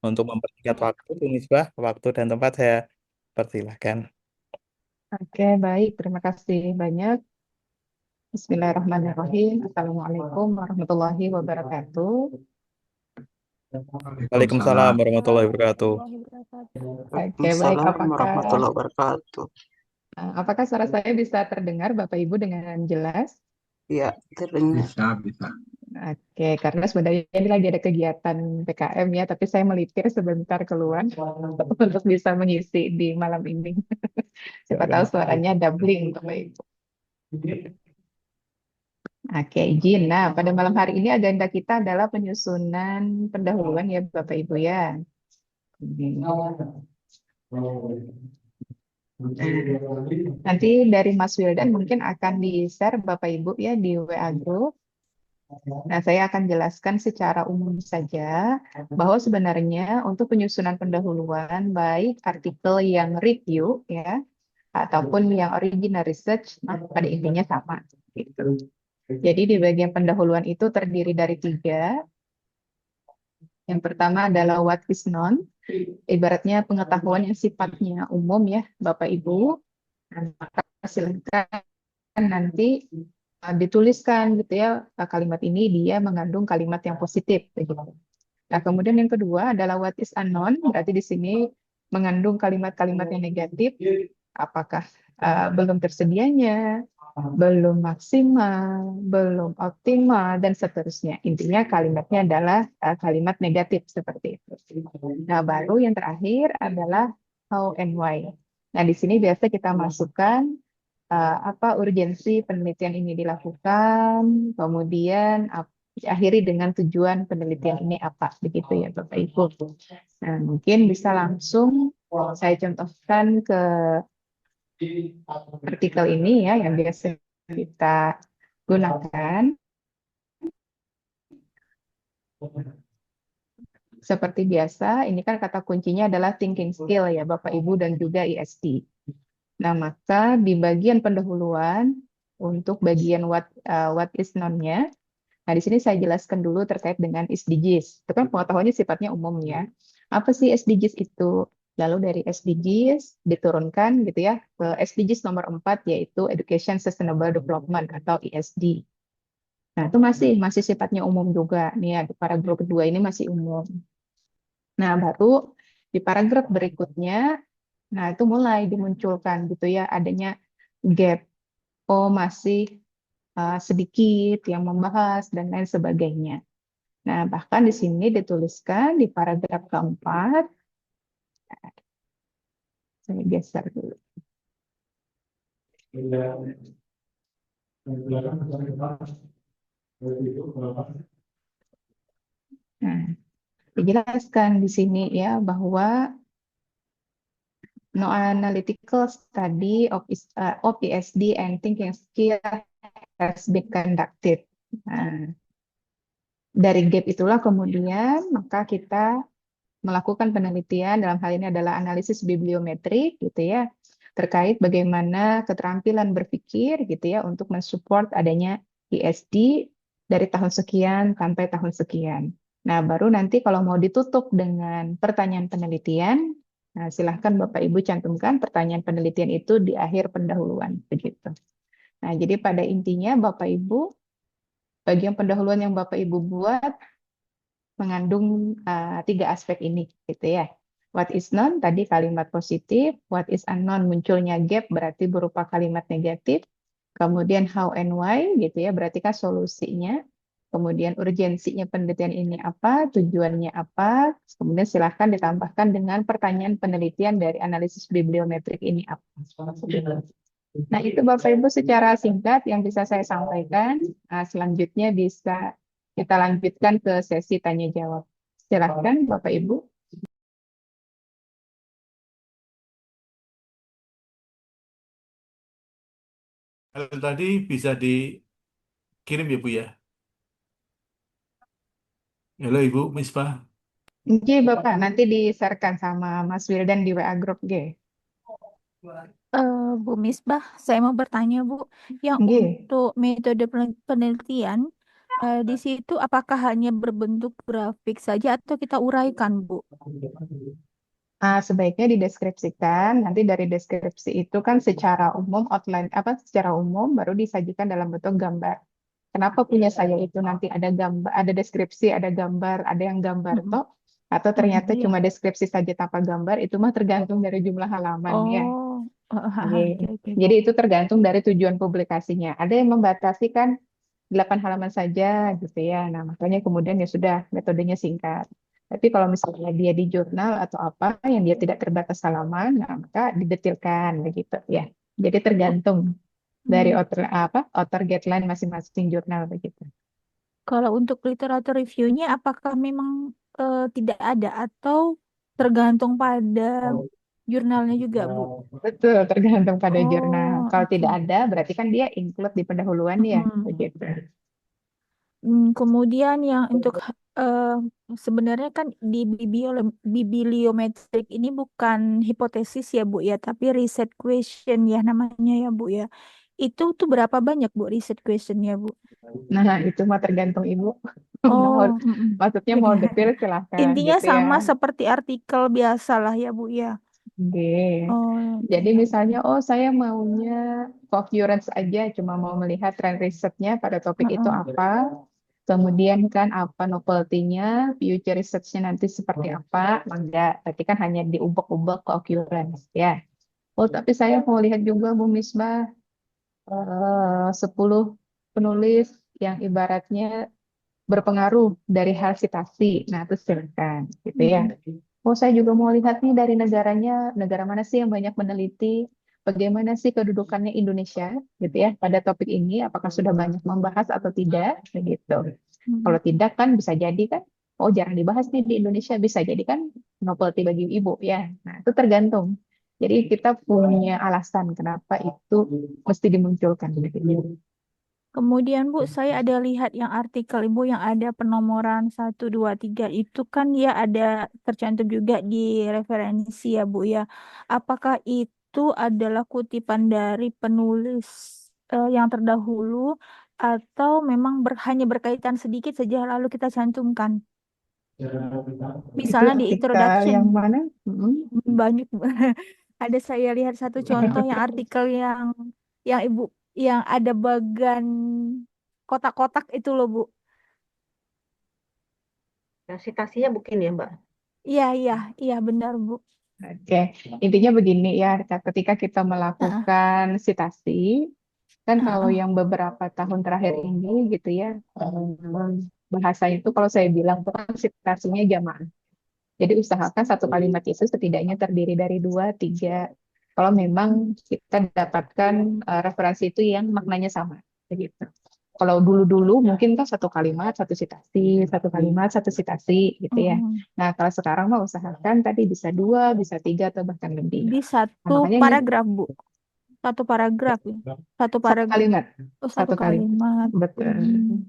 Untuk mempersingkat waktu, Bu Misbah, waktu dan tempat saya persilahkan. Oke, baik. Terima kasih banyak. Bismillahirrahmanirrahim. Assalamualaikum warahmatullahi wabarakatuh. Waalaikumsalam Waalaikumsalam warahmatullahi wabarakatuh. warahmatullahi wabarakatuh. Oke, baik. Waalaikumsalam warahmatullahi wabarakatuh. Apakah suara saya bisa terdengar Bapak Ibu dengan jelas? Ya, terdengar. Bisa. Oke, karena sebenarnya ini lagi ada kegiatan PKM ya, tapi saya melipir sebentar keluar untuk bisa mengisi di malam ini. Siapa tahu suaranya doubling, Bapak Ibu. Oke, izin. Nah, pada malam hari ini agenda kita adalah penyusunan pendahuluan ya Bapak Ibu ya. Nanti dari Mas Wildan mungkin akan di-share Bapak Ibu ya di WA Group. Nah, saya akan jelaskan secara umum saja bahwa sebenarnya untuk penyusunan pendahuluan baik artikel yang review ya ataupun yang original research, pada intinya sama gitu. Jadi di bagian pendahuluan itu terdiri dari tiga. Yang pertama adalah what is known, ibaratnya pengetahuan yang sifatnya umum ya Bapak Ibu. Nah, maka silakan nanti dituliskan gitu ya, kalimat ini dia mengandung kalimat yang positif begitu. Nah, kemudian yang kedua adalah what is unknown, berarti di sini mengandung kalimat-kalimat yang negatif, apakah belum tersedianya, belum maksimal, belum optimal, dan seterusnya. Intinya kalimatnya adalah kalimat negatif seperti itu. Nah, baru yang terakhir adalah how and why. Nah, di sini biasa kita masukkan apa urgensi penelitian ini dilakukan, kemudian diakhiri dengan tujuan penelitian ini apa, begitu ya Bapak Ibu. Nah, mungkin bisa langsung saya contohkan ke artikel ini ya yang biasa kita gunakan. Seperti biasa, ini kan kata kuncinya adalah thinking skill ya Bapak Ibu dan juga IST. Nah, maka di bagian pendahuluan untuk bagian what is known-nya, nah di sini saya jelaskan dulu terkait dengan SDGs. Itu kan pengetahuannya sifatnya umum ya. Apa sih SDGs itu? Lalu dari SDGs diturunkan gitu ya ke SDGs nomor 4 yaitu Education Sustainable Development atau ESD. Nah, itu masih sifatnya umum juga. Nih ya, di paragraf kedua ini masih umum. Nah, baru di paragraf berikutnya, nah itu mulai dimunculkan gitu ya adanya gap. Oh, masih sedikit yang membahas dan lain sebagainya. Nah, bahkan di sini dituliskan di paragraf keempat, saya geser dulu. Nah, dijelaskan di sini ya bahwa no analytical study of ESD and thinking skill has been conducted. Nah, dari gap itulah kemudian maka kita melakukan penelitian, dalam hal ini adalah analisis bibliometrik gitu ya, terkait bagaimana keterampilan berpikir gitu ya untuk mensupport adanya ESD dari tahun sekian sampai tahun sekian. Nah, baru nanti kalau mau ditutup dengan pertanyaan penelitian, nah silahkan Bapak Ibu cantumkan pertanyaan penelitian itu di akhir pendahuluan begitu. Nah, jadi pada intinya Bapak Ibu, bagian pendahuluan yang Bapak Ibu buat mengandung tiga aspek ini gitu ya. What is known tadi kalimat positif, what is unknown munculnya gap berarti berupa kalimat negatif. Kemudian how and why gitu ya, berarti kan solusinya. Kemudian urgensinya penelitian ini apa, tujuannya apa. Kemudian silahkan ditambahkan dengan pertanyaan penelitian dari analisis bibliometrik ini apa. Nah, itu Bapak Ibu secara singkat yang bisa saya sampaikan. Nah, selanjutnya bisa kita lanjutkan ke sesi tanya jawab. Silakan Bapak Ibu. Tadi bisa dikirim ya Bu ya. Halo Ibu Misbah. Oke Bapak, nanti di-sharekan sama Mas Wildan di WA Group G. Bu Misbah, saya mau bertanya Bu, yang Oke. untuk metode penelitian Di situ apakah hanya berbentuk grafik saja atau kita uraikan, Bu? Sebaiknya dideskripsikan, nanti dari deskripsi itu kan secara umum outline apa secara umum baru disajikan dalam bentuk gambar. Kenapa punya saya itu nanti ada gambar, ada deskripsi, ada gambar, ada yang gambar Mm-mm. toh, atau ternyata Iya. cuma deskripsi saja tanpa gambar, itu mah tergantung dari jumlah halaman ya. Oh, Iya. oke, oke. Jadi itu tergantung dari tujuan publikasinya. Ada yang membatasi kan 8 halaman saja gitu ya. Nah, makanya kemudian ya sudah metodenya singkat. Tapi kalau misalnya dia di jurnal atau apa yang dia tidak terbatas halaman, nah maka didetilkan begitu ya. Jadi tergantung dari Hmm. author guideline masing-masing jurnal begitu. Kalau untuk literatur reviewnya, apakah memang tidak ada atau tergantung pada jurnalnya juga, Bu? Betul, tergantung pada jurnal. Oh, Kalau oke. tidak ada, berarti kan dia include di pendahuluan ya, Mm-mm. begitu. Kemudian yang untuk eh, sebenarnya kan di bibliometrik ini bukan hipotesis ya, Bu ya, tapi riset question ya namanya ya, Bu ya. Itu tuh berapa banyak, Bu, riset questionnya, Bu? Nah, itu mah tergantung Ibu. Oh, Mau, maksudnya mau detail silahkan intinya gitu ya. sama seperti artikel biasa lah ya, Bu ya. Oke. Oh, oke, Jadi oke. misalnya, oh saya maunya coherence aja, cuma mau melihat tren risetnya pada topik itu Heeh. apa, kemudian kan apa novelty-nya, future research-nya nanti seperti apa, enggak, berarti kan hanya diubek-ubek coherence ya. Oh tapi saya mau lihat juga Bu Misbah, 10 penulis yang ibaratnya berpengaruh dari hal citasi. Nah, itu silakan gitu ya. Mm-mm. Oh, saya juga mau lihat nih dari negaranya, negara mana sih yang banyak meneliti, bagaimana sih kedudukannya Indonesia gitu ya pada topik ini, apakah sudah banyak membahas atau tidak, begitu. Kalau Mm. tidak kan bisa jadi kan, oh jarang dibahas nih di Indonesia, bisa jadi kan novelty bagi ibu ya. Nah, itu tergantung. Jadi kita punya alasan kenapa itu mesti dimunculkan begitu. Kemudian Bu, saya ada lihat yang artikel Ibu yang ada penomoran 1, 2, 3 itu kan ya ada tercantum juga di referensi ya Bu ya. Apakah itu adalah kutipan dari penulis yang terdahulu atau memang hanya berkaitan sedikit saja lalu kita cantumkan? Itu Misalnya di artikel introduction yang mana? Mm-mm. banyak. Ada saya lihat satu contoh yang artikel yang Ibu yang ada bagan kotak-kotak itu loh Bu. Nah, citasinya mungkin ya, Mbak. Iya, iya, iya benar Bu. Oke, intinya begini ya, ketika kita Heeh, melakukan sitasi, kan kalau heeh, yang beberapa tahun terakhir ini gitu ya, bahasa itu kalau saya bilang itu kan sitasinya jamaah. Jadi usahakan satu kalimat itu setidaknya terdiri dari dua, tiga. Kalau memang kita dapatkan referensi itu yang maknanya sama, begitu. Kalau dulu-dulu mungkin kan satu kalimat, satu citasi, satu kalimat, satu citasi, gitu ya. heeh. Nah, kalau sekarang mah usahakan tadi bisa dua, bisa tiga, atau bahkan lebih. Di Nah, satu makanya ini paragraf Bu. Satu paragraf ya. Satu satu paragraf. kalimat, Oh, satu satu kalimat. kalimat. Betul. Hmm.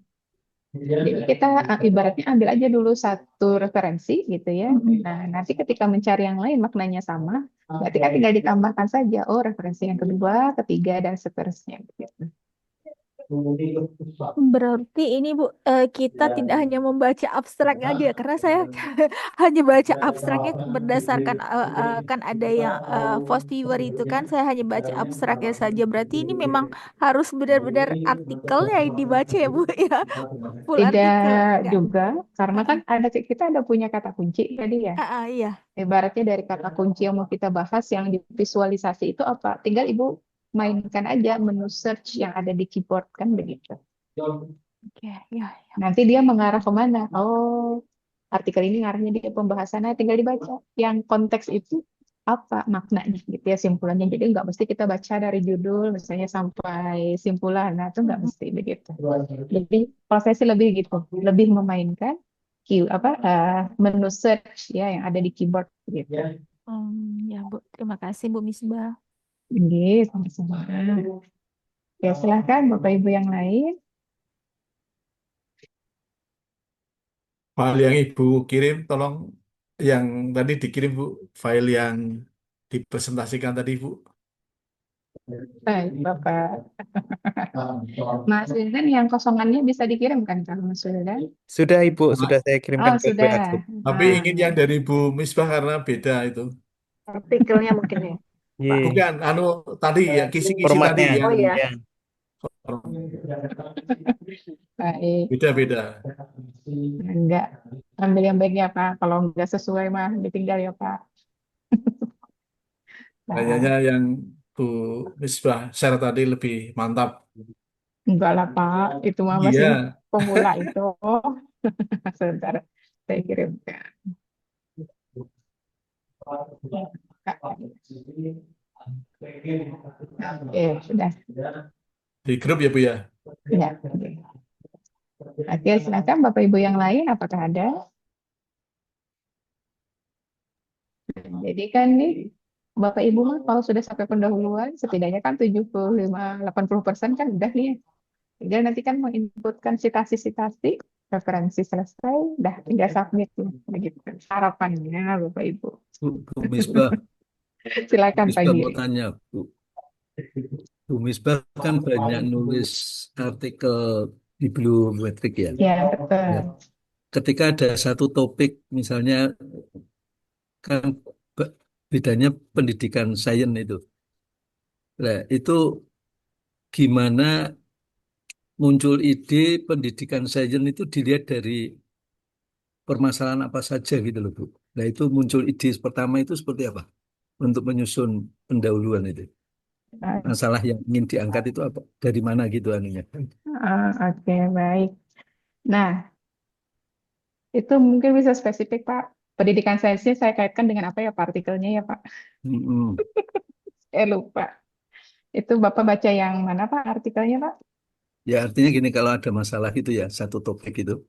Jadi kita ibaratnya ambil aja dulu satu referensi gitu ya. Mm-mm. Nah, nanti ketika mencari yang lain maknanya sama, berarti kan tinggal ditambahkan saja, oh referensi yang kedua, ketiga, dan seterusnya. Gitu. Berarti ini Bu, kita tidak hanya membaca abstrak aja ya, karena saya hanya baca abstraknya berdasarkan kan ada yang Fostiver itu kan saya hanya baca abstraknya saja. Berarti ini memang harus benar-benar artikelnya yang dibaca ya Bu ya, full artikel Tidak enggak? juga, karena kan ada kita ada punya kata kunci tadi ya. Iya. Ibaratnya dari kata kunci yang mau kita bahas yang divisualisasi itu apa? Tinggal Ibu mainkan aja menu search yang ada di keyboard kan begitu. Oke, ya. Nanti dia mengarah kemana? Oh, artikel ini ngarahnya di pembahasannya tinggal dibaca. Yang konteks itu apa maknanya gitu ya simpulannya. Jadi nggak mesti kita baca dari judul misalnya sampai simpulan. Nah, itu nggak Mm-mm. mesti begitu. Jadi prosesnya lebih gitu, lebih memainkan menu search ya yang ada di keyboard gitu. Ya Bu, terima kasih Bu Misbah. Oke, sama-sama. Ya, silahkan Bapak Ibu yang lain. File yang Ibu kirim, tolong yang tadi dikirim Bu, file yang dipresentasikan tadi Bu. Baik, Bapak. Mas Wildan yang kosongannya bisa dikirimkan kalau Mas Wildan? Sudah Ibu, Nah, sudah saya kirimkan Oh, ke WA sudah. grup. tapi ingin yang Ah, dari Bu Misbah karena beda itu. Artikelnya mungkin ya, Pak. Ye, Bukan, tadi ya, kisi-kisi tadi formatnya. Oh yang ya, Ya. baik. beda-beda. Enggak. Ambil yang baiknya, Pak. Kalau enggak sesuai mah ditinggal ya, Pak. Kayaknya Nah, yang Bu Misbah share tadi lebih mantap. enggak lah, Pak. Itu mah masih Iya, pemula itu. Sebentar. Saya kirimkan. Oke, sudah. di grup ya Bu ya. Ya. Oke, silakan Bapak Ibu yang lain. Apakah ada? Jadi kan nih, Bapak Ibu mah kalau sudah sampai pendahuluan, setidaknya kan 75-80% kan udah nih. Tinggal nanti kan menginputkan sitasi-sitasi, referensi selesai, udah tinggal submit ya. Begitu. Harapannya Bapak Ibu. Bu Misbah, Silakan Pak Misbah mau Giri. tanya, Bu Misbah kan banyak nulis artikel bibliometrik ya. Ya, Ya. betul. Ketika ada satu topik, misalnya kan be- bedanya pendidikan sains itu. Nah, itu gimana muncul ide pendidikan sains itu dilihat dari permasalahan apa saja gitu loh, Bu. Nah, itu muncul ide pertama itu seperti apa untuk menyusun pendahuluan itu. Masalah yang ingin diangkat itu apa? Dari mana gitu anunya? Oke, baik. Nah, itu mungkin bisa spesifik, Pak. Pendidikan sainsnya saya kaitkan dengan apa ya, Pak, artikelnya ya, Pak? Mm-mm. Lupa. Itu Bapak baca yang mana, Pak, artikelnya, Pak? Ya artinya gini, kalau ada masalah itu ya satu topik itu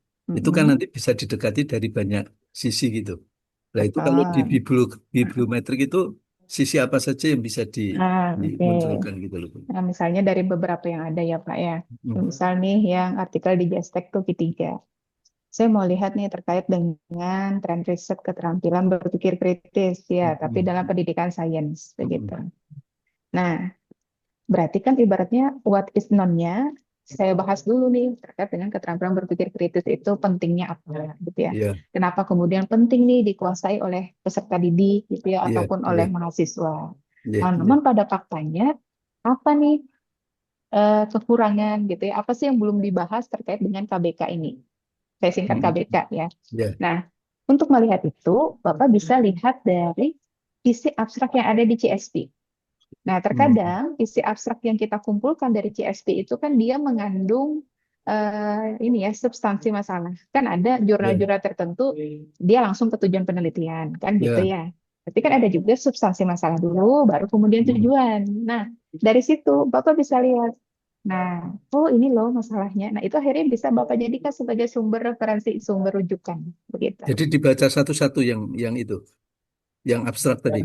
kan Mm-mm. nanti bisa didekati dari banyak sisi gitu. Nah itu kalau di Betul. bibliometrik itu sisi apa saja yang bisa Oke. dimunculkan gitu loh. Nah, misalnya dari beberapa yang ada ya, Pak ya. Mm. Misal nih yang artikel di Jastek tuh Q3. Saya mau lihat nih terkait dengan tren riset keterampilan berpikir kritis ya, tapi Mm. dalam pendidikan sains begitu. Mm. Nah, berarti kan ibaratnya what is known-nya saya bahas dulu nih terkait dengan keterampilan berpikir kritis itu pentingnya apa gitu ya. Iya, Kenapa kemudian penting nih dikuasai oleh peserta didik gitu ya iya, ataupun iya, oleh mahasiswa. iya, Nah, iya. namun pada faktanya apa nih kekurangan gitu ya? Apa sih yang belum dibahas terkait dengan KBK ini? Saya singkat Mm. KBK ya. Iya. Nah, untuk melihat itu, Bapak bisa lihat dari isi abstrak yang ada di CSP. Nah, Mm. terkadang isi abstrak yang kita kumpulkan dari CSP itu kan dia mengandung ini ya substansi masalah. Kan ada Iya, jurnal-jurnal tertentu dia langsung ke tujuan penelitian kan gitu iya. ya. Tapi kan ada juga substansi masalah dulu, baru kemudian Mm. tujuan. Nah, dari situ Bapak bisa lihat. Nah, oh ini loh masalahnya. Nah, itu akhirnya bisa Bapak jadikan sebagai sumber referensi, sumber rujukan, begitu. Jadi dibaca satu-satu yang itu, yang abstrak tadi.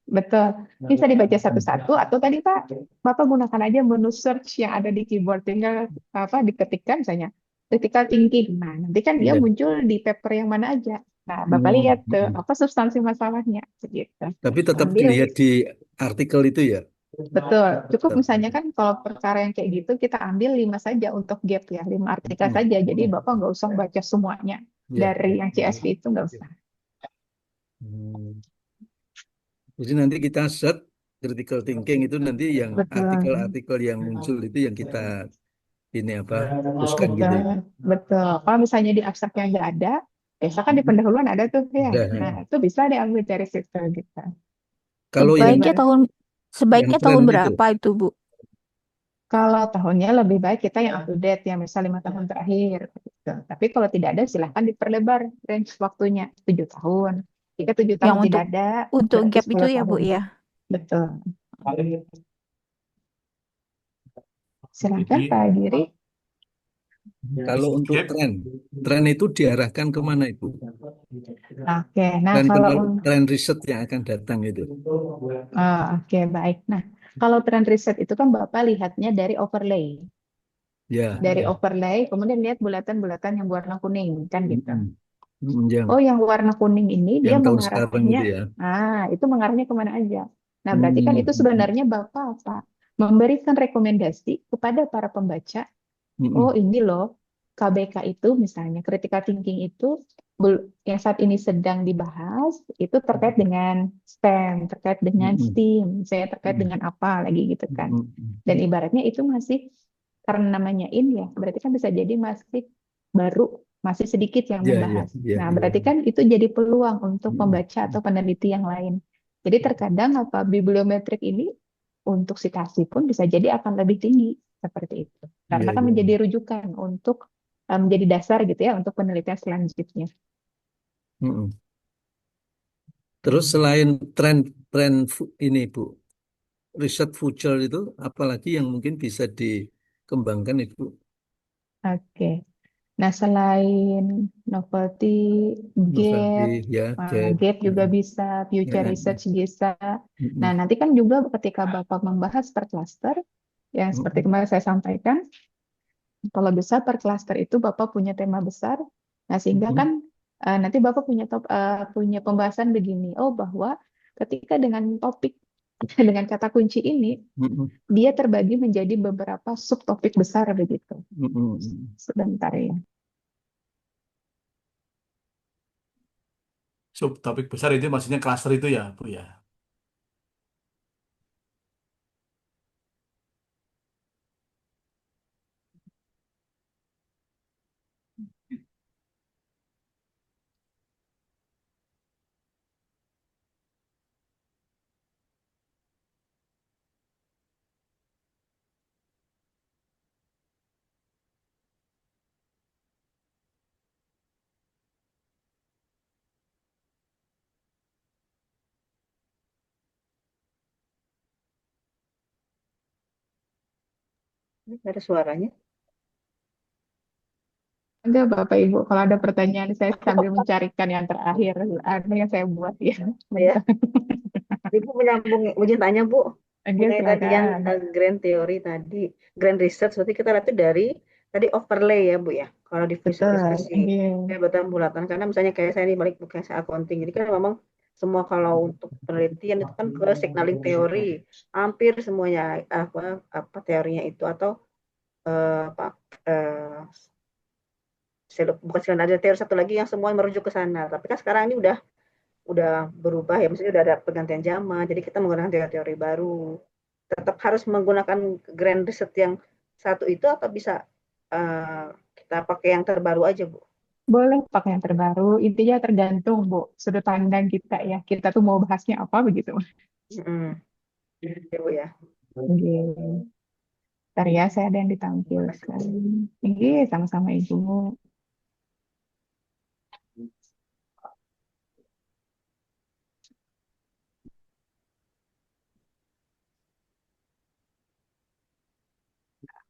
Betul. Bisa dibaca Mm. satu-satu atau tadi Pak, Bapak gunakan aja menu search yang ada di keyboard. Tinggal apa diketikkan misalnya critical thinking. Nah, nanti kan dia Iya. muncul di paper yang mana aja. Nah, Bapak Mm. lihat tuh Mm. apa substansi masalahnya begitu. Tapi tetap Ambil. dilihat di artikel itu ya. Betul. Cukup Tetap. misalnya kan kalau perkara yang kayak gitu kita ambil 5 saja untuk gap ya, 5 artikel Mm. saja. Jadi Bapak nggak usah baca semuanya Iya. dari yang CSV itu nggak usah. Hmm. Jadi nanti kita search critical thinking itu nanti yang Betul. artikel-artikel yang muncul itu yang kita ini apa hapuskan gitu Betul, ya. betul. Kalau misalnya di abstraknya nggak ada, biasa kan di pendahuluan ada tuh ya. Nah, Udah. itu bisa diambil dari situ gitu. Kalau yang Sebaiknya Ibarat tahun yang sebaiknya tren tahun itu, berapa itu, Bu? kalau tahunnya lebih baik kita yang up to date ya, misal 5 tahun terakhir. Gitu. Tapi kalau tidak ada, silahkan diperlebar range waktunya 7 tahun. Jika 7 tahun Yang tidak ada, untuk berarti gap itu 10 ya, Bu tahun. ya. Betul. Silahkan Jadi Pak Giri. kalau untuk gap tren itu diarahkan kemana itu? Oke, nah Tren kalau tren riset yang akan datang itu. oke baik. Nah, kalau tren riset itu kan Bapak lihatnya dari overlay. Ya, Dari ya. overlay, kemudian lihat bulatan-bulatan yang warna kuning, kan gitu. Mm-mm. Yang Oh, yang warna kuning ini dia tahun sekarang mengarahnya, itu ya. itu mengarahnya kemana aja. Nah, berarti kan itu Mm-mm. sebenarnya Bapak apa? memberikan rekomendasi kepada para pembaca. Oh, Mm-mm. ini loh, KBK itu misalnya, critical thinking itu yang saat ini sedang dibahas, itu terkait dengan STEM, terkait dengan Mm-mm. STEAM, saya terkait Mm-mm. dengan apa lagi gitu kan. Mm-mm. Dan ibaratnya itu masih, karena namanya in ya, berarti kan bisa jadi masih baru, masih sedikit yang Ya, ya, membahas. ya, Nah, ya. berarti kan itu jadi peluang untuk Mm-mm. pembaca atau peneliti yang lain. Jadi terkadang apa bibliometrik ini untuk citasi pun bisa jadi akan lebih tinggi seperti itu. Ya, Karena kan ya. menjadi rujukan untuk menjadi dasar gitu ya untuk penelitian selanjutnya. Mm-mm. Terus selain tren ini Bu, riset future itu apalagi yang mungkin bisa dikembangkan itu? Oke. Nah, selain novelty, Novelty, gap, ya, gap. gap juga Mm. bisa, future research bisa. Nah, Mm-mm. nanti kan juga ketika Bapak membahas per cluster, yang seperti Mm-mm. kemarin saya sampaikan, kalau besar per cluster itu Bapak punya tema besar. Nah, sehingga kan Mm-mm. nanti Bapak punya pembahasan begini. Oh, bahwa ketika dengan topik dengan kata kunci ini Mm-mm. dia terbagi menjadi beberapa subtopik besar begitu. Mm-mm. Sebentar ya. Subtopik besar itu maksudnya klaster itu ya, Bu ya. Ada suaranya. Enggak, Bapak Ibu, kalau ada pertanyaan saya sambil mencarikan yang terakhir, ada yang saya buat ya. Bentar. Ya, Ibu menyambung, izin tanya Bu, Oke, mengenai tadi yang silakan. grand teori tadi, grand research, berarti kita lihat itu dari tadi overlay ya Bu ya, kalau di Betul. visualisasi, Oke. kayak bulatan, karena misalnya kayak saya ini balik bukan saya accounting, jadi kan memang semua kalau untuk penelitian itu kan ke signaling teori, hampir semuanya apa teorinya itu atau apa eh, bukan signaling, ada teori satu lagi yang semua merujuk ke sana, tapi kan sekarang ini udah berubah ya, maksudnya udah ada pergantian zaman, jadi kita menggunakan teori-teori baru. Tetap harus menggunakan grand research yang satu itu atau bisa eh, kita pakai yang terbaru aja, Bu? Boleh pakai yang terbaru. Intinya tergantung, Bu, sudut pandang kita ya. Kita tuh mau bahasnya apa begitu. Hmm, ya, Bu ya. Oke. Bentar ya, saya ada yang ditampilkan. Oke, sama-sama Ibu.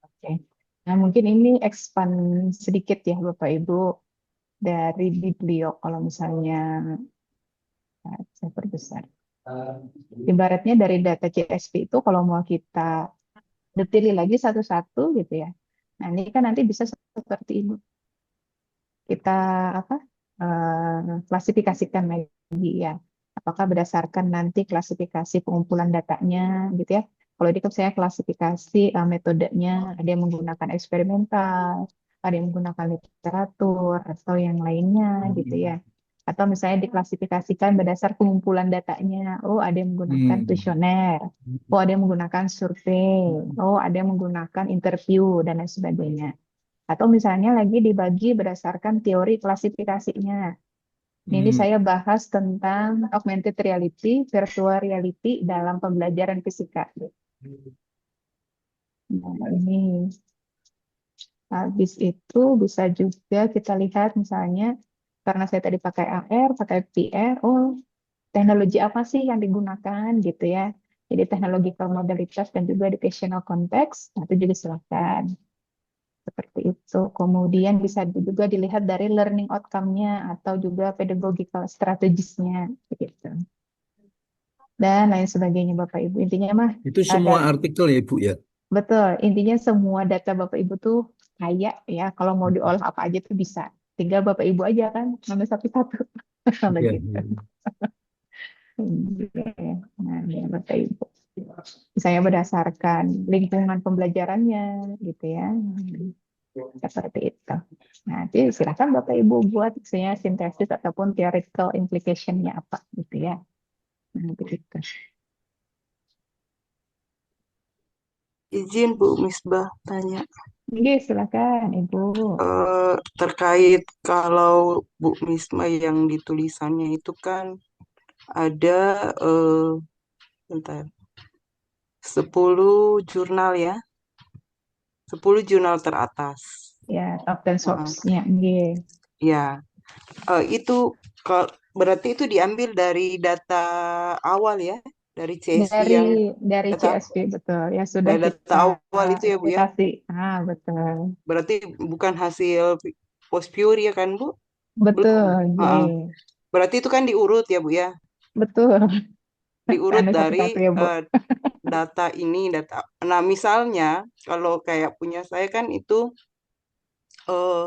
Oke. Nah, mungkin ini expand sedikit ya, Bapak Ibu, dari Biblio. Kalau misalnya saya perbesar. Ibaratnya dari data CSV itu kalau mau kita detaili lagi satu-satu gitu ya. Nah, ini kan nanti bisa seperti ini. Kita apa? Klasifikasikan lagi ya. Apakah berdasarkan nanti klasifikasi pengumpulan datanya gitu ya. Kalau di saya klasifikasi metodenya, ada yang menggunakan eksperimental, ada yang menggunakan literatur atau yang lainnya gitu ya. Atau misalnya diklasifikasikan berdasar pengumpulan datanya. Oh, ada yang menggunakan kuesioner. Oh, ada yang menggunakan survei. Oh, ada yang menggunakan interview dan lain sebagainya. Atau misalnya lagi dibagi berdasarkan teori klasifikasinya. Ini Hmm. saya bahas tentang augmented reality, virtual reality dalam pembelajaran fisika. Nah, ini habis itu bisa juga kita lihat misalnya karena saya tadi pakai AR, pakai VR, oh teknologi apa sih yang digunakan gitu ya. Jadi teknologi modalitas dan juga educational context, nah, itu juga silakan. Seperti itu. Kemudian bisa juga dilihat dari learning outcome-nya atau juga pedagogical strategisnya begitu. Dan lain sebagainya Bapak Ibu. Intinya mah Itu ada semua artikel ya Bu ya? betul. Intinya semua data Bapak Ibu tuh kaya ya. Kalau mau diolah apa aja tuh bisa. Tinggal Bapak Ibu aja kan ngambil satu-satu. Ya, Begitu. ya. Iya. Nah, ya Bapak Ibu. Misalnya berdasarkan lingkungan pembelajarannya, gitu ya. Seperti itu. Nanti silakan Bapak Ibu buat misalnya sintesis ataupun theoretical implication-nya apa, gitu ya. Nah, begitu. Izin Bu Misbah tanya. Oke, silakan Ibu. Terkait kalau Bu Misma yang di tulisannya itu kan ada bentar, 10 jurnal ya, 10 jurnal teratas. Ya, top 10 source-nya. Oke. Ya, itu berarti itu diambil dari data awal ya, dari CSV yang Dari data CSV, betul. Ya, sudah data kita awal itu ya Bu ya. editasi. Betul. Berarti bukan hasil post pure ya kan Bu? Betul. Belum. Ye. Berarti itu kan diurut ya Bu ya. Betul. Diurut Anda dari satu-satu ya, Bu. data ini, data. Nah, misalnya kalau kayak punya saya kan itu eh,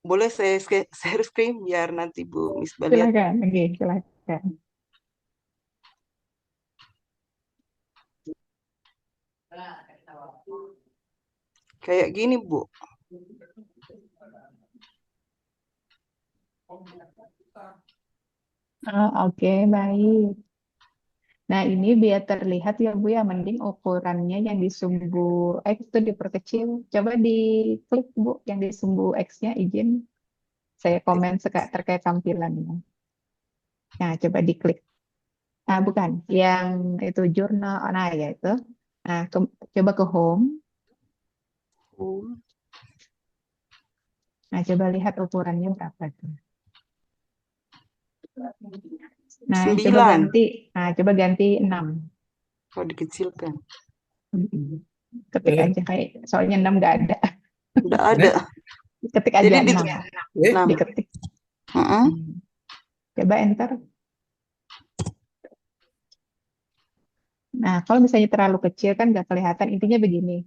boleh saya share screen biar nanti Bu Misbah lihat. Silakan. Oke, silakan. Kayak gini Bu. Oke, baik. Nah, ini biar terlihat ya Bu ya, mending ukurannya yang di sumbu X itu diperkecil. Coba diklik Bu, yang di sumbu X-nya izin. Saya komen terkait tampilannya. Nah, coba diklik. Nah, bukan. Yang itu jurnal. Nah, ya itu. Nah, coba ke home. Nah, coba lihat ukurannya berapa tuh. Nah, coba 9. ganti. Nah, coba ganti 6. Kalau dikecilkan. Ketik aja kayak soalnya 6 nggak ada. Udah ada. Ketik aja Jadi 6. 6. Diketik. Coba enter. Nah, kalau misalnya terlalu kecil kan nggak kelihatan. Intinya begini.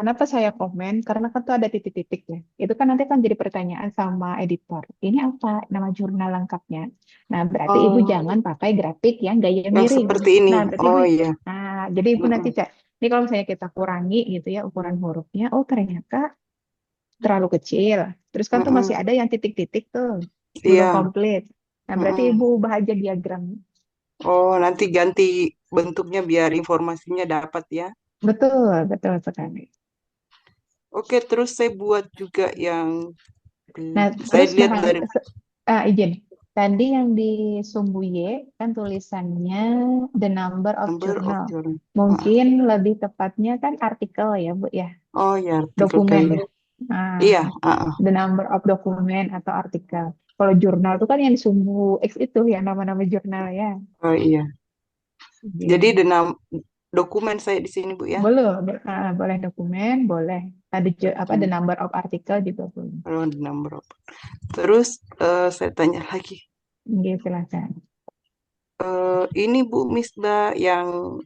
Kenapa saya komen? Karena kan tuh ada titik-titik ya. Itu kan nanti kan jadi pertanyaan sama editor. Ini apa nama jurnal lengkapnya? Nah, berarti Ibu jangan pakai grafik yang gaya Yang miring. seperti ini. Nah, berarti Ibu, Iya. jadi Ibu nanti cek. Ini kalau misalnya kita kurangi gitu ya ukuran hurufnya, oh ternyata terlalu kecil. Terus kan tuh masih ada yang titik-titik tuh belum Iya. komplit. Nah, berarti Ibu ubah aja diagram. Oh, nanti ganti bentuknya biar informasinya dapat ya. Betul, betul sekali. Oke, terus saya buat juga yang Nah, saya terus lihat dari izin. Tadi yang di sumbu Y kan tulisannya the number of journal. Mungkin lebih tepatnya kan artikel ya, Bu ya. Oh ya, artikel Dokumen. kali. Nah, Iya, the number of dokumen atau artikel. Kalau jurnal itu kan yang di sumbu X itu yang nama-nama jurnal ya. Oh iya. Jadi dokumen saya di sini Bu ya. Boleh dokumen, boleh. Ada the number of artikel juga boleh. Oh, the number of. Terus saya tanya lagi. Oke, silakan. Ini Bu Misbah yang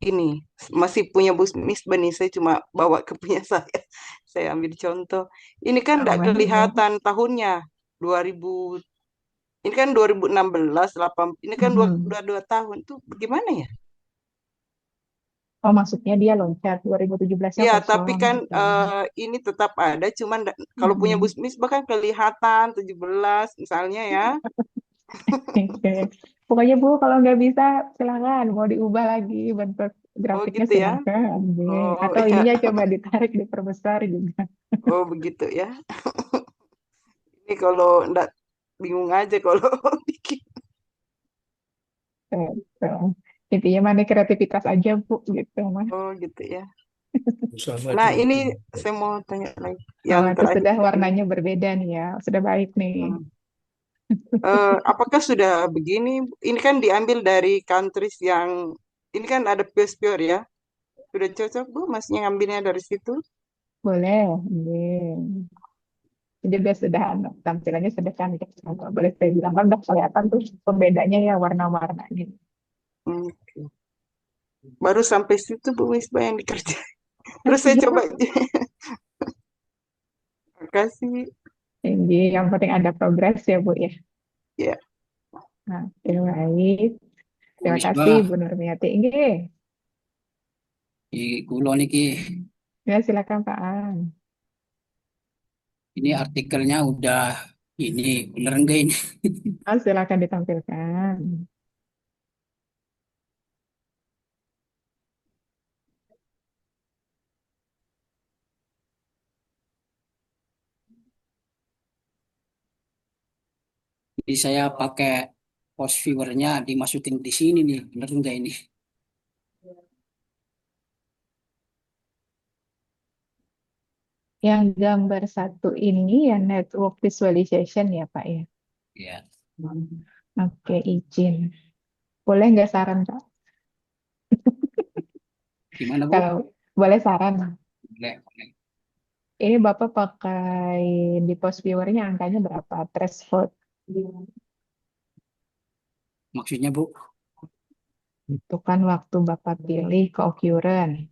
ini masih punya Bu Misbah nih, saya cuma bawa ke punya saya. Saya ambil contoh. Ini kan tidak kelihatan tahunnya 2000. Ini kan 2016, 8. Ini kan 22 tahun. Itu bagaimana ya? Oh, maksudnya dia loncat 2017-nya Ya, kosong. tapi kan Gitu. ini tetap ada, cuman kalau punya Bu Misbah kan kelihatan 17 misalnya ya. Oke. Pokoknya Bu, kalau nggak bisa, silakan. Mau diubah lagi bentuk grafiknya gitu ya. silakan. Oh, Atau ya. ininya coba ditarik, diperbesar juga. Oh, begitu ya. Ini kalau enggak bingung aja kalau bikin. Intinya mana kreativitas aja Bu, gitu Mas. Oh, gitu ya. Sama Nah, juga. ini saya mau tanya lagi. Itu Yang terakhir. sudah warnanya berbeda nih ya. Sudah baik nih. Apakah sudah begini? Ini kan diambil dari countries yang ini kan ada pure ya. Sudah cocok Bu, masnya ngambilnya dari situ? Boleh. Jadi dia sudah tampilannya sudah cantik. Boleh saya bilang kan udah kelihatan tuh pembedanya ya warna-warnanya. Oke. Baru sampai situ Bu Misbah yang dikerjain. Terus saya coba. Terima kasih. Jadi yang penting ada progres ya Bu ya. Ya. Nah, baik. Terima kasih Misbah, Bu Nurmiati. Nggih. di kulo niki, Ya, silakan Pak An. ini artikelnya udah ini bener enggak ini? Ah, silakan ditampilkan. Jadi saya pakai post viewernya dimasukin di sini nih, bener enggak ini? Yang gambar satu ini ya network visualization ya Pak ya. Ya, Oke, izin. Boleh nggak saran Pak? gimana Bu? Kalau boleh saran. Boleh, boleh. Ini Bapak pakai di post viewernya angkanya berapa? Threshold. Maksudnya Bu? Itu kan waktu Bapak pilih ke occurrence.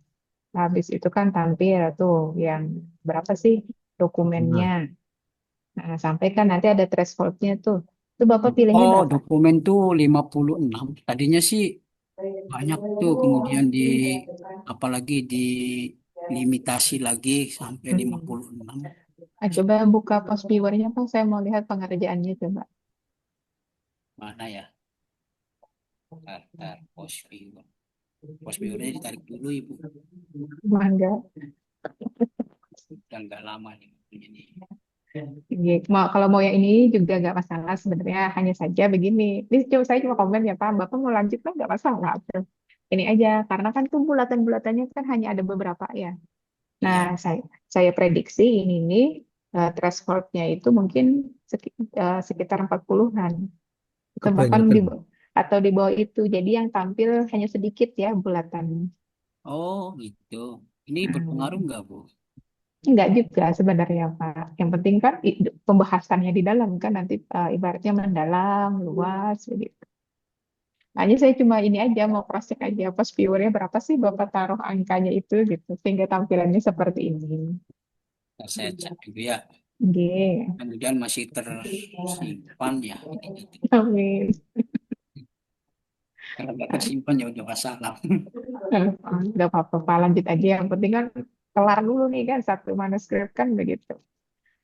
Habis itu kan tampil tuh yang berapa sih dokumennya. Nah, Nah, sampai kan nanti ada thresholdnya tuh. Itu Bapak pilihnya Oh, berapa? dokumen tuh 56. Tadinya sih banyak tuh, kemudian apalagi dilimitasi lagi sampai Hmm. 56. Coba buka post viewernya Pak. Saya mau lihat pengerjaannya coba. Mana ya? Daftar post viewer. Post viewernya ditarik dulu Ibu. Mangga. Udah nggak lama nih. Ini. Kalau mau yang ini juga nggak masalah sebenarnya hanya saja begini. Ini saya cuma komen ya Pak. Bapak mau lanjut kan nggak masalah. Ini aja karena kan tuh bulatan-bulatannya kan hanya ada beberapa ya. Nah, Iya. saya prediksi ini nih thresholdnya itu mungkin sekitar 40-an. Atau bahkan kebanyakan. atau di bawah itu. Jadi yang tampil hanya sedikit ya bulatan. Oh, gitu. Ini berpengaruh Nah, nggak Bu? enggak juga sebenarnya Pak. Yang penting kan pembahasannya di dalam kan nanti ibaratnya mendalam, luas begitu. Hanya saya cuma ini aja mau cross check aja pas viewernya berapa sih Bapak taruh angkanya itu gitu sehingga tampilannya seperti ini. Nah, saya cek dulu ya. Oke. Kemudian masih tersimpan ya. Ini. Amin. Kalau nggak tersimpan ya udah masalah. Nggak apa-apa, Pak. Lanjut aja. Yang penting kan kelar dulu nih kan satu manuskrip kan begitu.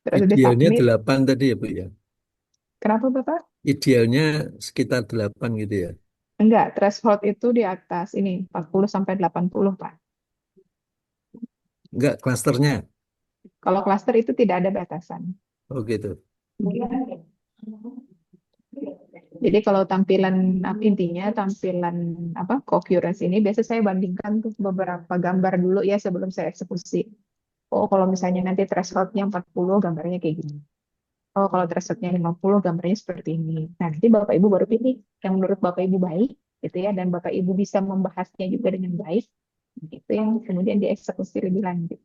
Terus di Idealnya submit. 8 tadi ya Bu ya. Kenapa Bapak? Idealnya sekitar 8 gitu ya. Enggak, threshold itu di atas ini 40 sampai 80, Pak. Enggak, klasternya. Kalau cluster itu tidak ada batasan. Oh gitu. Jadi kalau tampilan intinya tampilan apa coherence ini biasa saya bandingkan tuh beberapa gambar dulu ya sebelum saya eksekusi. Oh, kalau misalnya nanti thresholdnya 40 gambarnya kayak gini. Oh, kalau thresholdnya 50 gambarnya seperti ini. Nah, nanti Bapak Ibu baru pilih yang menurut Bapak Ibu baik gitu ya dan Bapak Ibu bisa membahasnya juga dengan baik. Itu yang kemudian dieksekusi lebih lanjut.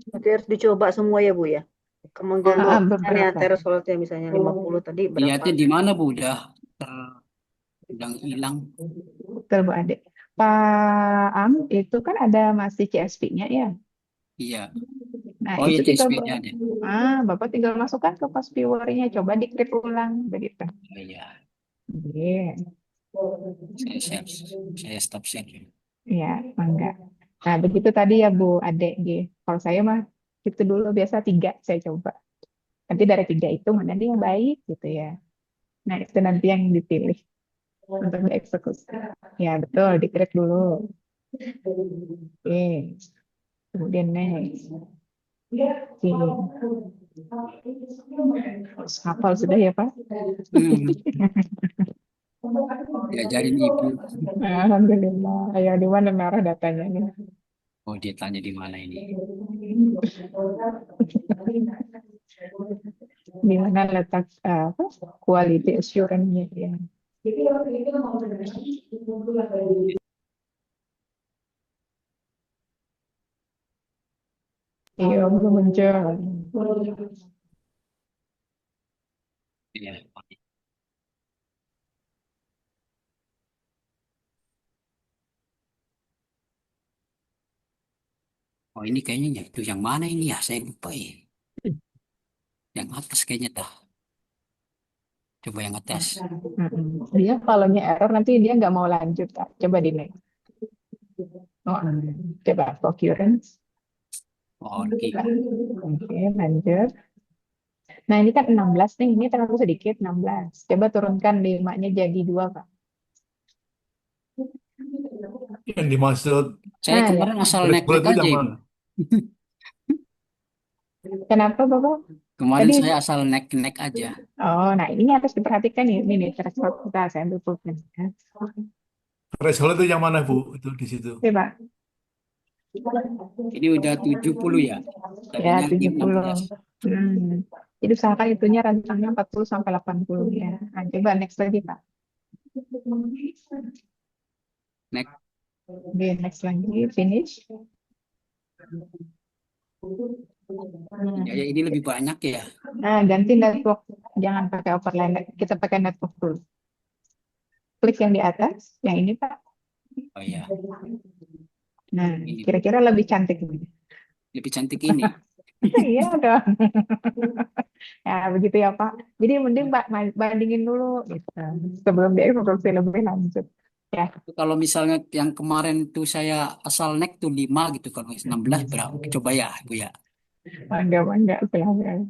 Berarti harus dicoba semua ya Bu ya. Kemungkinan misalnya Beberapa. thresholdnya misalnya 50 tadi berapa? Lihatnya di mana Bu? Udah hilang. Betul Bu Ade. Pak Am, itu kan ada masih CSV-nya ya. Iya. Nah, Oh itu ya, tinggal CSV-nya ada. Bapak tinggal masukkan ke pas viewer-nya, coba di-create ulang begitu. Oh, iya. Iya, Saya share. Saya stop share. ya, mangga. Nah, begitu tadi ya Bu Ade. Kalau saya mah itu dulu biasa 3 saya coba. Nanti dari 3 itu mana nih yang baik gitu ya. Nah, itu nanti yang dipilih untuk dieksekusi. Ya, betul, di-create dulu. Oke, kemudian next. Oke. Hafal sudah ya, Pak? Hmm, diajarin Ibu. Alhamdulillah. Ayo, di mana merah datanya nih? Oh, dia tanya di mana ini? Di mana letak apa? Quality assurance-nya ya. Iya, belum muncul. Iya. Oh, ini kayaknya ya. Itu yang mana ini ya? Saya lupa ya. Yang atas kayaknya dah. Coba yang ngetes. Dia kalau error nanti dia nggak mau lanjut, Kak. Coba di next. Oh, coba occurrence. Oh, lagi. Oke, lanjut. Nah, ini kan 16 nih, ini terlalu sedikit 16. Coba turunkan 5-nya jadi 2, Kak. Yang dimaksud Saya Nah, ya. kemarin asal bulat-bulat nek-nek itu aja, yang Ibu. mana? Kenapa, Bapak? Kemarin Tadi, saya asal nek-nek aja. oh, nah ini harus diperhatikan nih, ini nih, threshold kita, saya ambil pulpen. Ya. Threshold itu yang mana, Bu? Itu di situ. Coba, Ini udah 70 ya. ya Tadinya 70. 16. Jadi usahakan itunya rentangnya 40 sampai 80 ya. Nah, coba next lagi, Pak. Next. Oke, next lagi, finish. Ya, ini lebih banyak ya. Nah, ganti network. Jangan pakai overlay. Kita pakai network dulu. Klik yang di atas, yang ini, Pak. Oh ya, Nah, ini kira-kira lebih cantik ini. lebih cantik ini. Iya dong. Ya, begitu ya, Pak. Jadi mending Mbak bandingin dulu gitu. Sebelum dia produksi lebih lanjut. Ya, Kalau misalnya yang kemarin tuh saya asal nek tuh 5 gitu, kalau 16 berapa? Coba ya, Bu ya. mangga silahkan.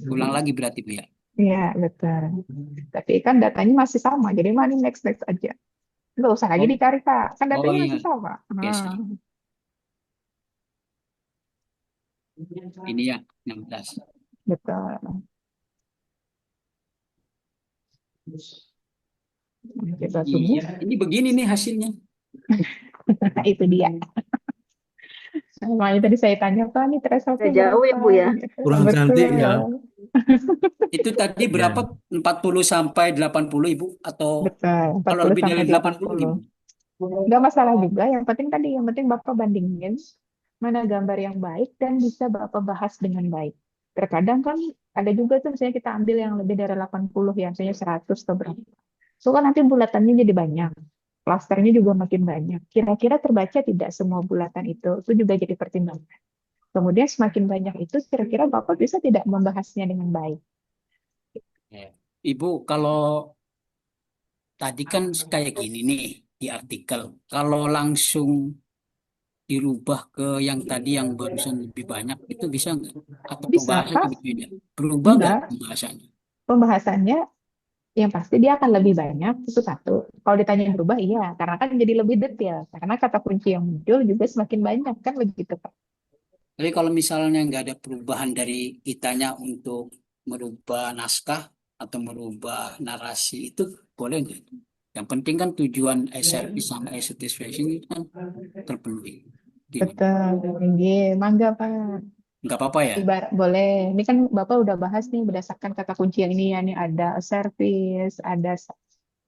Ulang lagi berarti, Bu ya. Iya, betul. Tapi kan datanya masih sama. Jadi mana next aja. Nggak usah lagi Oh, dicari, Kak. Kan oh datanya iya, masih sama. oke sih. Ini ya, 16. Betul. Kita tunggu. Iya, ini begini nih hasilnya. Itu dia. Makanya tadi saya tanya, Pak, nih thresholdnya Jauh ya berapa? Bu ya. Kurang cantik ya. Itu tadi berapa? Ya. 40 sampai 80, Ibu? Atau Betul, kalau 40 lebih sampai dari 80 80. gimana? Nggak masalah juga, yang penting tadi, yang penting Bapak bandingin mana gambar yang baik dan bisa Bapak bahas dengan baik. Terkadang kan ada juga tuh misalnya kita ambil yang lebih dari 80 ya, misalnya 100 atau berapa. So kan nanti bulatannya jadi banyak, klasternya juga makin banyak. Kira-kira terbaca tidak semua bulatan itu juga jadi pertimbangan. Kemudian semakin banyak itu, kira-kira Bapak bisa tidak membahasnya dengan baik. Ya. Ibu, kalau tadi kan kayak gini nih di artikel. Kalau langsung dirubah ke yang tadi yang barusan lebih banyak, itu bisa nggak? Atau Bisa, pembahasannya Kak? berbeda? Berubah nggak Enggak. pembahasannya? Pembahasannya yang pasti dia akan lebih banyak, itu satu. Kalau ditanya berubah, iya. Karena kan jadi lebih detail. Karena kata kunci yang muncul juga semakin banyak, kan begitu, Pak. Tapi kalau misalnya nggak ada perubahan dari kitanya untuk merubah naskah atau merubah narasi, itu boleh nggak? Yang penting kan tujuan service sama satisfaction itu kan terpenuhi. Gimana? Betul. Iya, mangga, Pak. Nggak apa-apa ya? Boleh. Ini kan Bapak udah bahas nih berdasarkan kata kunci yang ini ya. Nih ada service, ada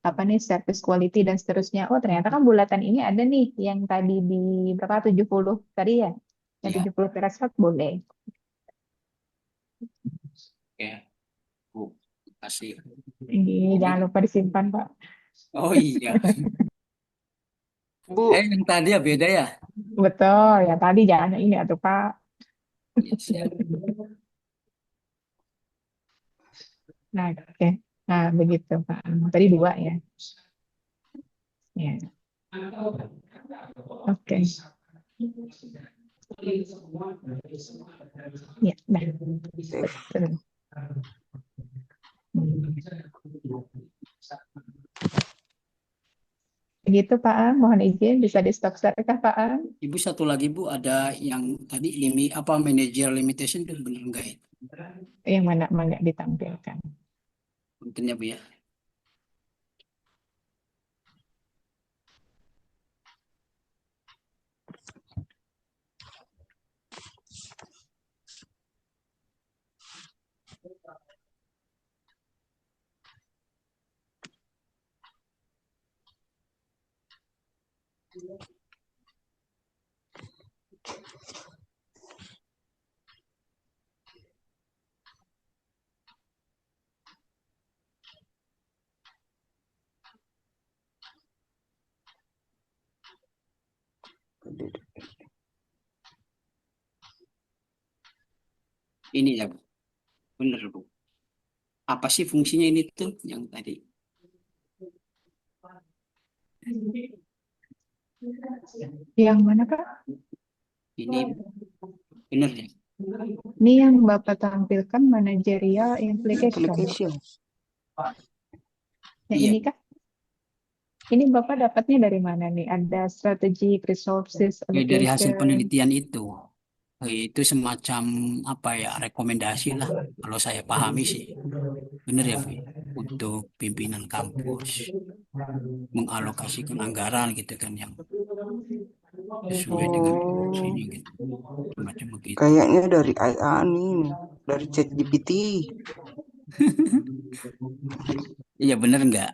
apa nih service quality dan seterusnya. Oh, ternyata kan bulatan ini ada nih yang tadi di berapa 70 tadi ya. Yang Ya, 70 threshold boleh. oke. Bu, kasih. Ini jangan lupa disimpan, Pak. Oh iya. Bu, Yang tadi ya beda ya? Betul, ya tadi jangan yang ini atau Pak. Iya, siap. Nah, oke. Nah, begitu, Pak. Tadi 2 ya. Ya, oke. Ya, nah. Betul. Begitu, Pak Ang. Mohon izin bisa di stop share kah, Pak Ang? Ibu satu lagi Bu, ada yang tadi apa manager limitation itu benar enggak ya? Yang mana nggak ditampilkan? Mungkin ya Bu ya. Ini ya Bu, benar Bu. apa sih fungsinya ini tuh yang tadi? Yang mana, Kak? Ini benar ya? Ini yang Bapak tampilkan managerial implication. Application. Yang Iya, ini kah? Ini Bapak dapatnya dari mana nih? Ada strategic resources dari hasil allocation. penelitian itu. Itu semacam apa ya, rekomendasi lah kalau saya pahami sih. Benar ya, Vi? Untuk pimpinan kampus mengalokasikan anggaran gitu kan yang sesuai dengan Oh, sini gitu. Semacam begitu. kayaknya dari AI nih, dari ChatGPT. Iya benar nggak?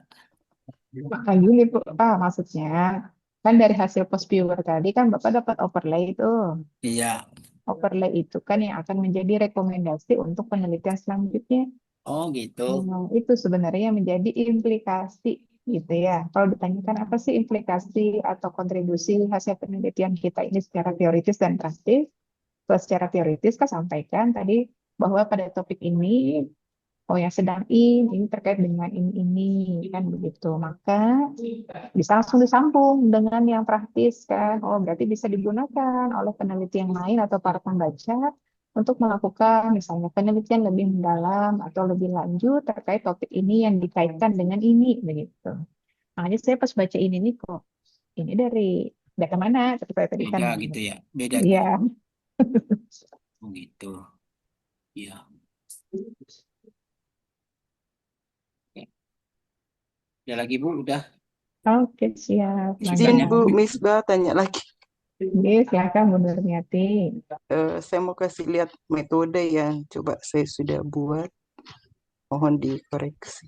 Nah, gini Bu, maksudnya kan dari hasil post viewer tadi kan Bapak dapat overlay itu. Iya. Overlay itu kan yang akan menjadi rekomendasi untuk penelitian selanjutnya. Oh gitu. Itu sebenarnya menjadi implikasi gitu ya. Kalau ditanyakan apa sih implikasi atau kontribusi hasil penelitian kita ini secara teoritis dan praktis, secara teoritis kan sampaikan tadi bahwa pada topik ini oh yang sedang ini terkait dengan ini kan begitu. Maka bisa langsung disambung dengan yang praktis kan. Oh berarti bisa digunakan oleh peneliti yang lain atau para pembaca untuk melakukan misalnya penelitian lebih mendalam atau lebih lanjut terkait topik ini yang dikaitkan dengan ini begitu. Makanya saya pas baca ini nih kok ini dari data mana? Seperti saya tadi kan. Beda gitu ya. Beda Iya. gitu. Oh gitu. Iya. Oke. Ada lagi Bu, udah. Oke, siap. Masih Izin banyak. Bu Misbah tanya lagi. Oke, silakan Bu Nurmiati. Saya mau kasih lihat metode yang coba saya sudah buat. Mohon dikoreksi.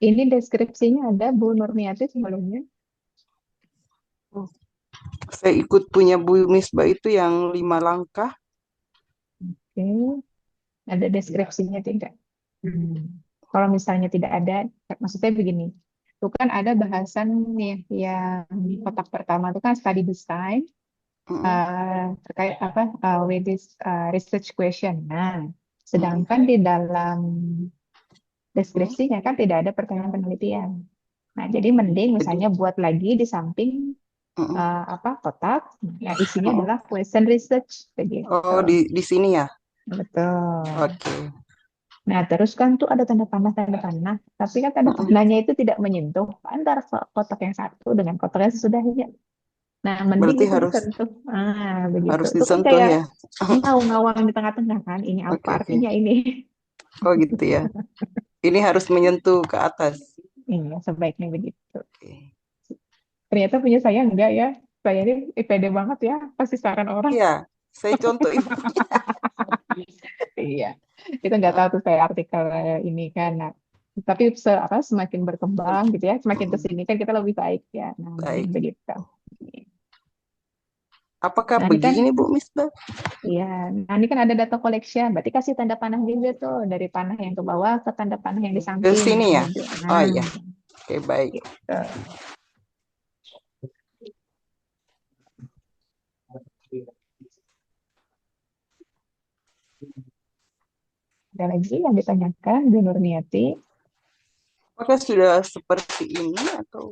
Ini deskripsinya ada Bu Nurmiati sebelumnya. Saya ikut punya Bu Misbah itu yang 5 langkah. Oke, ada deskripsinya tidak? Kalau misalnya tidak ada, maksudnya begini. Itu kan ada bahasan nih yang kotak pertama itu kan study design terkait apa with this research question. Nah, sedangkan di dalam deskripsinya kan tidak ada pertanyaan penelitian. Nah, jadi mending misalnya buat lagi di samping apa kotak, ya isinya adalah question research begitu. Oh, di sini ya? Betul. Oke. Nah, terus kan tuh ada tanda panah, tapi kan tanda panahnya itu tidak menyentuh antara kotak yang satu dengan kotak yang sesudahnya. Nah, mending Berarti itu harus disentuh. Begitu. harus Itu kan disentuh kayak ya. ngawang di tengah-tengah kan. Ini apa Oke. artinya ini? Oh gitu ya. Ini harus menyentuh ke atas. Iya, sebaiknya begitu. Oke. Ternyata punya saya enggak ya. Saya ini pede banget ya, pasti saran orang. Iya, saya contoh ibu. Iya, kita nggak tahu tuh saya artikel ini kan. Nah, tapi semakin berkembang gitu ya, semakin kesini kan kita lebih baik ya. Nah, Baik. begitu. Apakah Nah, ini kan, begini Bu Misbah? iya. Nah, ini kan ada data collection. Berarti kasih tanda panah juga tuh dari panah yang ke bawah ke tanda panah yang di Ke samping. sini ya? Nah, Oh iya. Oke, baik. gitu. Ada lagi yang ditanyakan, Bu Nurmiati? Apakah sudah seperti ini atau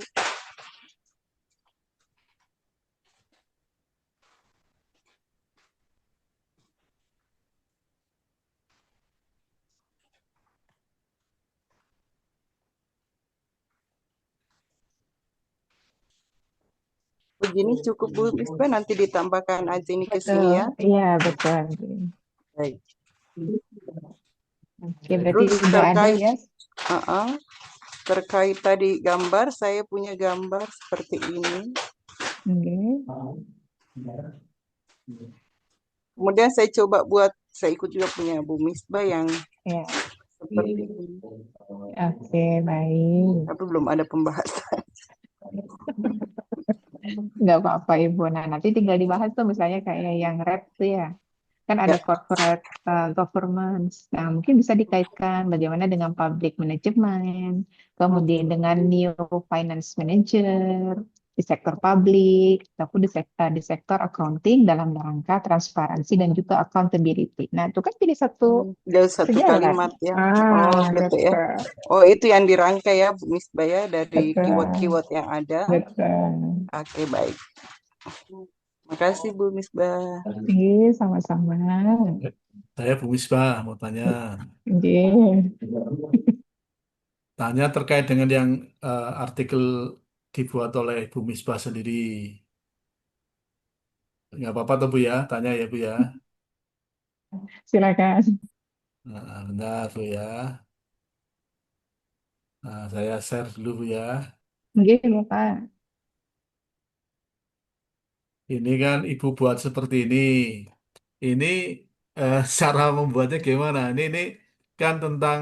begini cukup Bu Misbah, nanti ditambahkan aja ini ke sini ya? Iya, betul. Baik. Oke, berarti Terus udah ada terkait ya. terkait tadi gambar, saya punya gambar seperti ini. Kemudian saya coba buat, saya ikut juga punya Bu Misbah yang seperti ini. Oke, baik. Tapi belum ada pembahasan. Nggak apa-apa Ibu. Nah, nanti tinggal dibahas tuh misalnya kayak yang rap tuh ya. Kan Ya, ada corporate governance. Nah, mungkin bisa dikaitkan bagaimana dengan public management, kemudian dengan new finance manager di sektor publik, ataupun di sektor accounting dalam rangka transparansi dan juga accountability. Nah, itu kan jadi satu dari satu sejalan. kalimat ya. Oh, gitu ya. Betul, Oh, itu yang dirangkai ya, Bu Misbah ya, dari betul, keyword-keyword yang ada. betul. Oke, baik. Makasih Bu Misbah. Iya, sama-sama. Saya Bu Misbah mau tanya. Iya. Tanya terkait dengan yang artikel dibuat oleh Bu Misbah sendiri. Nggak apa-apa tuh Bu ya, tanya ya Bu ya. Silakan. Nah, bentar Bu ya. Nah, saya share dulu Bu ya. Iya, Bapak. Ini kan Ibu buat seperti ini. Ini cara membuatnya gimana? Ini kan tentang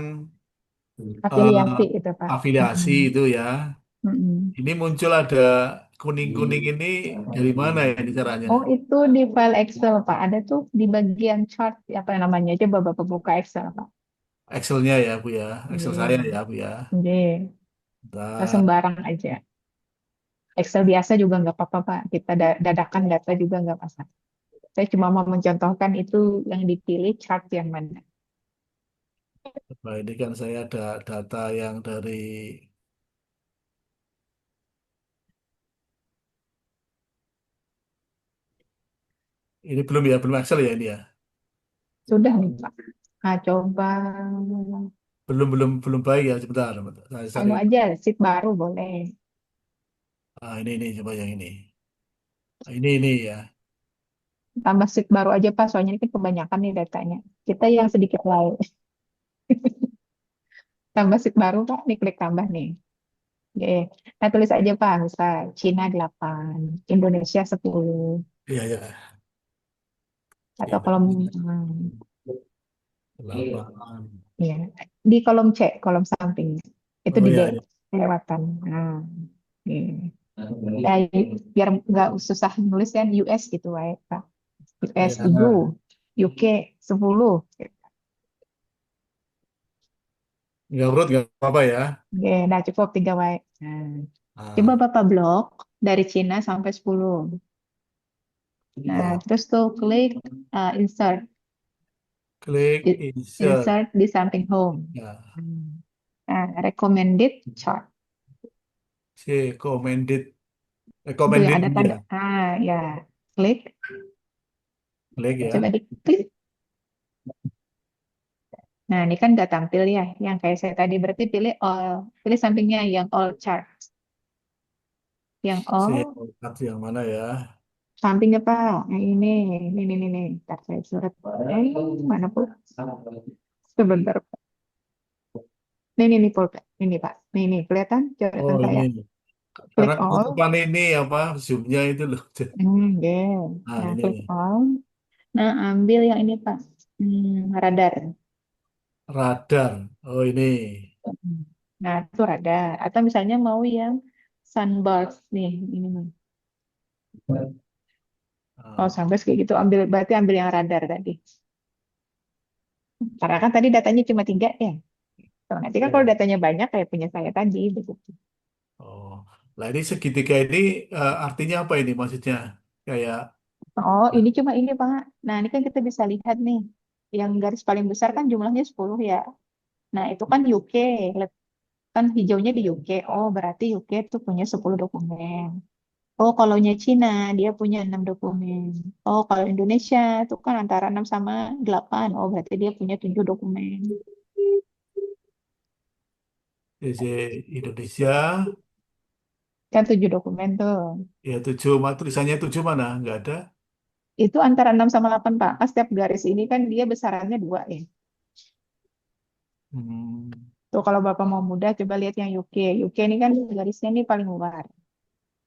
Afiliasi eh, itu, Pak. afiliasi Mm-mm. itu ya. Mm-mm. Ini muncul ada kuning-kuning ini dari mana ya ini caranya? Oh, itu di file Excel, Pak. Ada tuh di bagian chart, apa namanya. Coba Bapak buka Excel, Pak. Excelnya ya Bu ya, Excel saya Iya. ya Bu ya. Iya. Nggak Bentar. sembarang aja. Excel biasa juga nggak apa-apa, Pak. Kita dadakan data juga nggak masalah. Saya cuma mau mencontohkan itu yang dipilih chart yang mana. Nah, ini kan saya ada data yang dari ini belum ya, belum Excel ya ini ya. Sudah nih, Pak. Nah, coba Belum baik ya. Sebentar, sebentar. Saya cari. anu aja, sheet baru boleh. Ini coba yang ini. Ini ya. Tambah sheet baru aja, Pak. Soalnya ini kan kebanyakan nih datanya. Kita yang sedikit lain. Tambah sheet baru, Pak. Nih, klik tambah nih. Oke. Nah, tulis aja, Pak. Misal, Cina 8, Indonesia 10. Iya ya. Atau Ini kolom, hmm, 8. ya. Di kolom C, kolom samping. Itu Oh di D, ya, ya. kelewatan. Nah, oke. Nah, biar nggak susah nulis kan US gitu, Pak. US, EU, Ya. UK 10. Nggak urut nggak apa-apa ya. Oke, nah cukup 3 watt. Nah, coba Ah, Bapak blok dari Cina sampai 10. Nah, ya. terus tuh klik insert. Klik Di- insert. Insert di samping home. Ya. Nah, recommended chart. Recommended. Itu yang Recommended ada ini tanda. ya. Ya. Klik. Klik Coba ya. diklik. Nah, ini kan nggak tampil ya. Yang kayak saya tadi berarti pilih all. Pilih sampingnya yang all chart. Yang all Kartu yang mana ya? sampingnya Pak. Yang ini. Ntar saya surat. Mana pun? Sebentar. Nih, Polkad. Ini, Pak. Nih, kelihatan Oh coretan ini. saya. Karena Klik all. ketutupan ini apa zoomnya itu loh. Yeah. Nah Nah, ini klik all. Nah, ambil yang ini, Pak. Radar. radar. Oh ini. Nah, itu radar. Atau misalnya mau yang sunburst nih. Ini nih. Oh, Ah, sunburst kayak gitu. Berarti ambil yang radar tadi. Karena kan tadi datanya cuma 3 ya. So, nanti kan kalau ya. datanya banyak kayak punya saya tadi. Begitu. Oh. Nah ini segitiga ini artinya apa ini maksudnya? Kayak Oh, ini cuma ini, Pak. Nah, ini kan kita bisa lihat nih. Yang garis paling besar kan jumlahnya 10 ya. Nah, itu kan UK. Kan hijaunya di UK. Oh, berarti UK tuh punya 10 dokumen. Oh, kalau Cina, dia punya 6 dokumen. Oh, kalau Indonesia, itu kan antara 6 sama 8. Oh, berarti dia punya 7 dokumen. DC Indonesia Kan 7 dokumen tuh. ya 7 tulisannya 7 mana? Nggak ada. Itu antara 6 sama 8, Pak. Kan setiap garis ini kan dia besarannya 2 ya. Hmm. Tuh, kalau Bapak mau mudah, coba lihat yang UK. UK ini kan garisnya ini paling luar.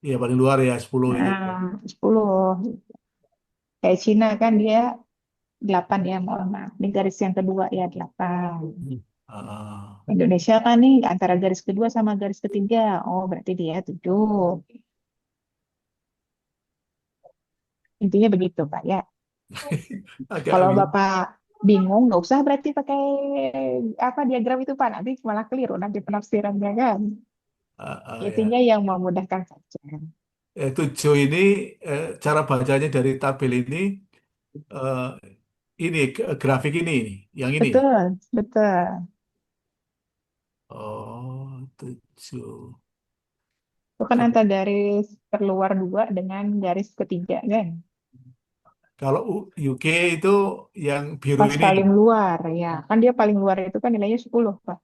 Ya paling luar ya 10 ini. Nah, 10. Kayak Cina kan dia 8 ya, mohon maaf. Ini garis yang kedua ya, 8. Ah, Indonesia kan nih antara garis kedua sama garis ketiga. Oh, berarti dia 7. Intinya begitu, Pak ya. Agak Kalau bingung. Bapak bingung, nggak usah berarti pakai apa diagram itu Pak. Nanti malah keliru nanti penafsirannya kan. Ya. Intinya yang memudahkan saja. 7 ini cara bacanya dari tabel eh, ini grafik ini, yang ini. Betul, betul. Oh, 7. Itu kan Kalau antara garis terluar 2 dengan garis ketiga kan. kalau UK itu yang biru Pas ini. paling luar ya. Kan dia paling luar itu kan nilainya 10 Pak.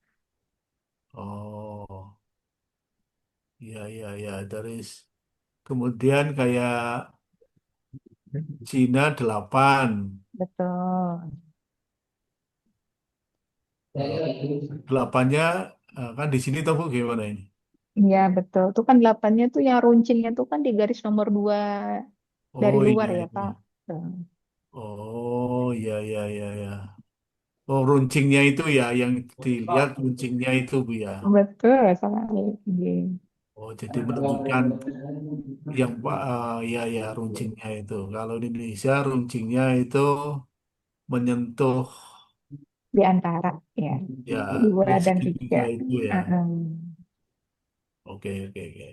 Oh, ya ya ya, kemudian kayak Cina 8. Betul. Eh, 8-nya kan di sini tuh Bu, gimana ini? Iya betul. Itu kan 8-nya tuh yang runcingnya tuh kan di garis nomor 2 dari Oh luar iya ya iya. Pak. Tuh. Oh iya iya iya ya. Oh, runcingnya itu ya, yang dilihat runcingnya itu Bu ya. Betul sekali. Iya. Oh, jadi menunjukkan yang ya ya runcingnya itu. Kalau di Indonesia runcingnya itu menyentuh Di antara ya ya 2 di dan 3. segitiga itu ya. Oke oke oke.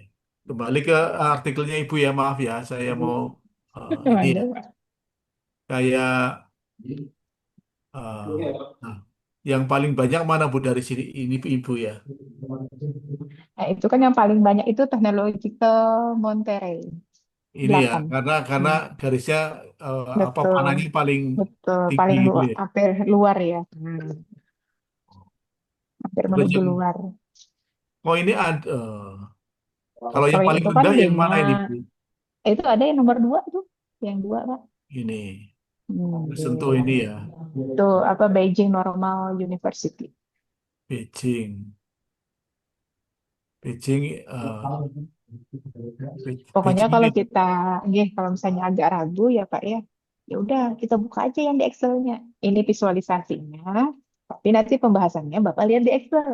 Kembali ke artikelnya Ibu ya, maaf ya, saya mau ini ya, kayak eh, nah, yang paling banyak mana Bu dari sini ini Ibu ya? Nah, itu kan yang paling banyak itu Technological Monterey Ini ya, 8. karena garisnya apa Betul, panahnya paling betul. tinggi Paling gitu luar, ya. hampir luar ya. Hampir Terus menuju yang luar. oh ini ada kalau yang Kalau yang paling itu kan rendah yang 5. mana ini Bu? Itu ada yang nomor 2 tuh. Yang 2 Pak. Ini Oke. sentuh ini ya, Itu apa Beijing Normal University. Beijing. Beijing Pokoknya Beijing kalau ini kita, kalau misalnya agak ragu ya Pak ya, ya udah kita buka aja yang di Excel-nya. Ini visualisasinya, tapi nanti pembahasannya Bapak lihat di Excel.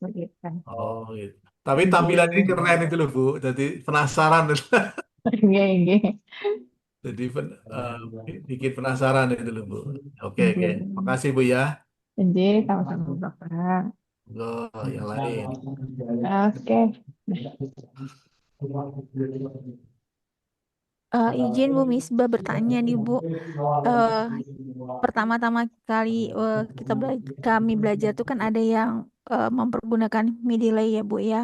Begitu kan. oh gitu. Tapi tampilan ini Iya, keren itu loh Bu. Jadi penasaran. iya, iya. Jadi bikin penasaran itu loh Bu. Oke oke. Iya. Makasih Bu ya. Jadi sama-sama Bapak. Oh, yang lain. Oke. Izin Bu Misbah bertanya nih Bu. Eh, Pertama-tama kali kami belajar tuh kan ada yang mempergunakan Mendeley ya Bu ya,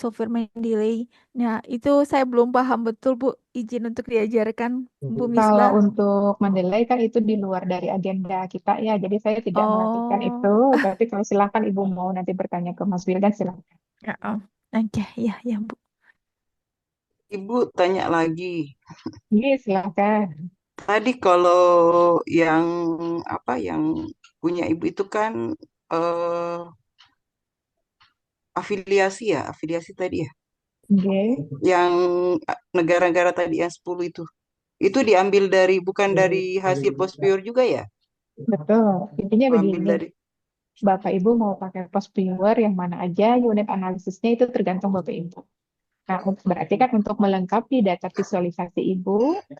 software Mendeley. Nah itu saya belum paham betul Bu. Izin untuk diajarkan Bu Kalau Misbah. untuk mendelay kan itu di luar dari agenda kita ya, jadi saya tidak melatihkan itu. Oh, Tapi kalau silakan Ibu mau nanti bertanya ke Mas Wildan silakan. ya, oke ya ya Bu. Ibu tanya lagi. Iya silakan. Tadi kalau yang apa yang punya ibu itu kan eh, afiliasi tadi ya. Oke, Yang negara-negara tadi yang 10 itu. Itu diambil dari bukan dari hasil post-prior juga ya? betul. Intinya Oh, ambil begini, dari Bapak Ibu mau pakai post viewer yang mana aja, unit analisisnya itu tergantung Bapak Ibu. Nah, berarti kan untuk melengkapi data visualisasi Ibu,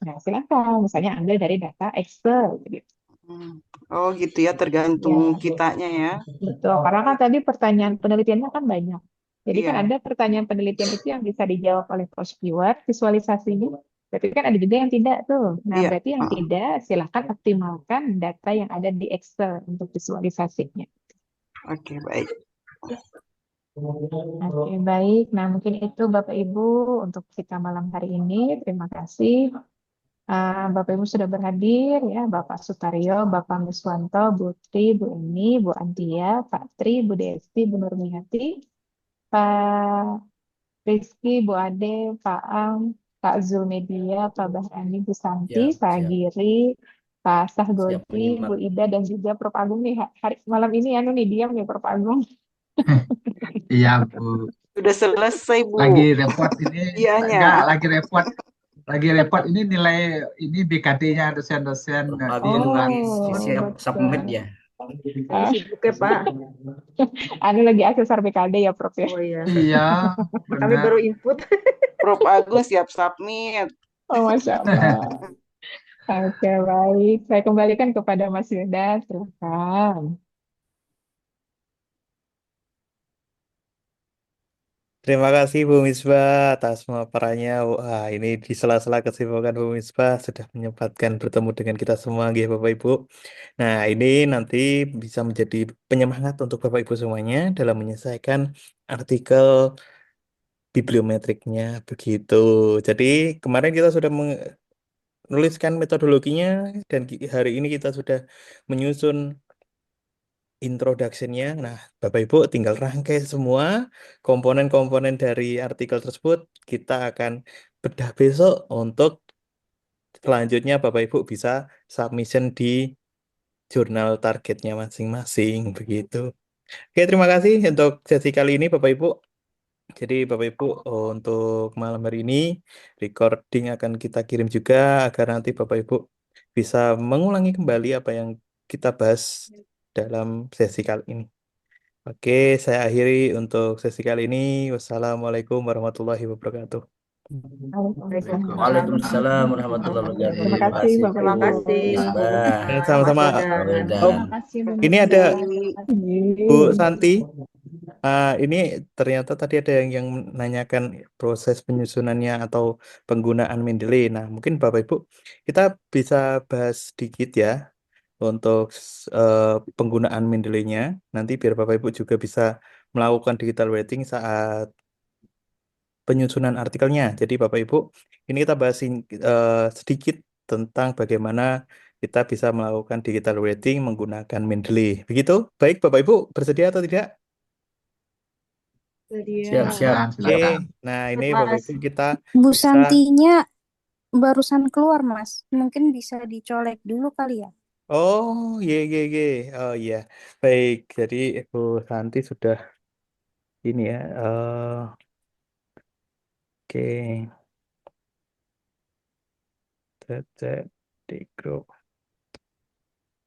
nah silakan, misalnya ambil dari data Excel, gitu. Hmm. Oh gitu ya, tergantung Ya, kitanya ya. betul. Karena kan tadi pertanyaan penelitiannya kan banyak. Jadi kan Iya. ada pertanyaan penelitian itu yang bisa dijawab oleh post viewer, visualisasinya. Tapi kan ada juga yang tidak tuh. Nah, Iya. berarti yang Heeh. tidak, silakan optimalkan data yang ada di Excel untuk visualisasinya. Oke, baik. Oke, baik. Nah, mungkin itu Bapak Ibu untuk kita malam hari ini. Terima kasih. Bapak Ibu sudah berhadir ya, Bapak Sutaryo, Bapak Muswanto, Bu Tri, Bu Eni, Bu Antia, Pak Tri, Bu Desti, Bu Nurmiati, Pak Rizky, Bu Ade, Pak Am, Pak Zulmedia, Pak Bahrani, Bu Santi, Siap, Pak siap, Giri, Pak siap Sahgodi, menyimak. Bu Ida, dan juga Prof. Agung nih. Hari malam ini anu nih diam nih Prof. Agung. Iya, Bu. Sudah selesai, Bu. Lagi repot ini. Ianya. Enggak, lagi repot. Lagi repot ini nilai ini BKT-nya dosen-dosen Abi luar. siap submit ya. Lagi sibuk ya Pak. Anu lagi asesor BKD ya Prof ya. Oh iya. Iya, Kami benar. baru input. Prof Agus siap submit. Oh, Masya Allah. Oke, baik. Saya kembalikan kepada Mas Yuda. Silakan. Terima kasih Bu Misbah atas pemaparannya. Wah, ini di sela-sela kesibukan Bu Misbah sudah menyempatkan bertemu dengan kita semua, nggih, Bapak Ibu. Nah, ini nanti bisa menjadi penyemangat untuk Bapak Ibu semuanya dalam menyelesaikan artikel bibliometriknya begitu. Jadi kemarin kita sudah menuliskan metodologinya dan hari ini kita sudah menyusun introduction-nya. Nah, Bapak Ibu tinggal rangkai semua komponen-komponen dari artikel tersebut. Kita akan bedah besok untuk selanjutnya Bapak Ibu bisa submission di jurnal targetnya masing-masing begitu. Oke, terima kasih untuk sesi kali ini Bapak Ibu. Jadi Bapak Ibu untuk malam hari ini recording akan kita kirim juga agar nanti Bapak Ibu bisa mengulangi kembali apa yang kita bahas dalam sesi kali ini. Oke, saya akhiri untuk sesi kali ini. Wassalamualaikum warahmatullahi wabarakatuh. Waalaikumsalam Waalaikumsalam warahmatullahi warahmatullahi wabarakatuh. Terima Terima wabarakatuh. kasih, kasih Bapak Terima Bu Ibu. kasih Bu Misbah, Sama-sama. Mas Pak dan Oh, Wildan. Terima kasih, Bu ini ada Misbah. Di Bu Iya. Santi. Ini ternyata tadi ada yang menanyakan proses penyusunannya atau penggunaan Mendeley. Nah, mungkin Bapak Ibu kita bisa bahas sedikit ya untuk eh, penggunaan Mendeley-nya. Nanti biar Bapak Ibu juga bisa melakukan digital writing saat penyusunan artikelnya. Jadi Bapak Ibu, ini kita bahas sedikit tentang bagaimana kita bisa melakukan digital writing menggunakan Mendeley. Begitu? Baik, Bapak Ibu, bersedia atau tidak? Siap-siap. Silakan, Oke, silakan. nah ini Siap, Bapak Mas. Ibu kita Bu bisa, Santinya barusan keluar, Mas. Mungkin bisa dicolek dulu kali ya. oh ye, oh iya, baik. Jadi Bu Santi sudah ini ya, oke, cek di grup.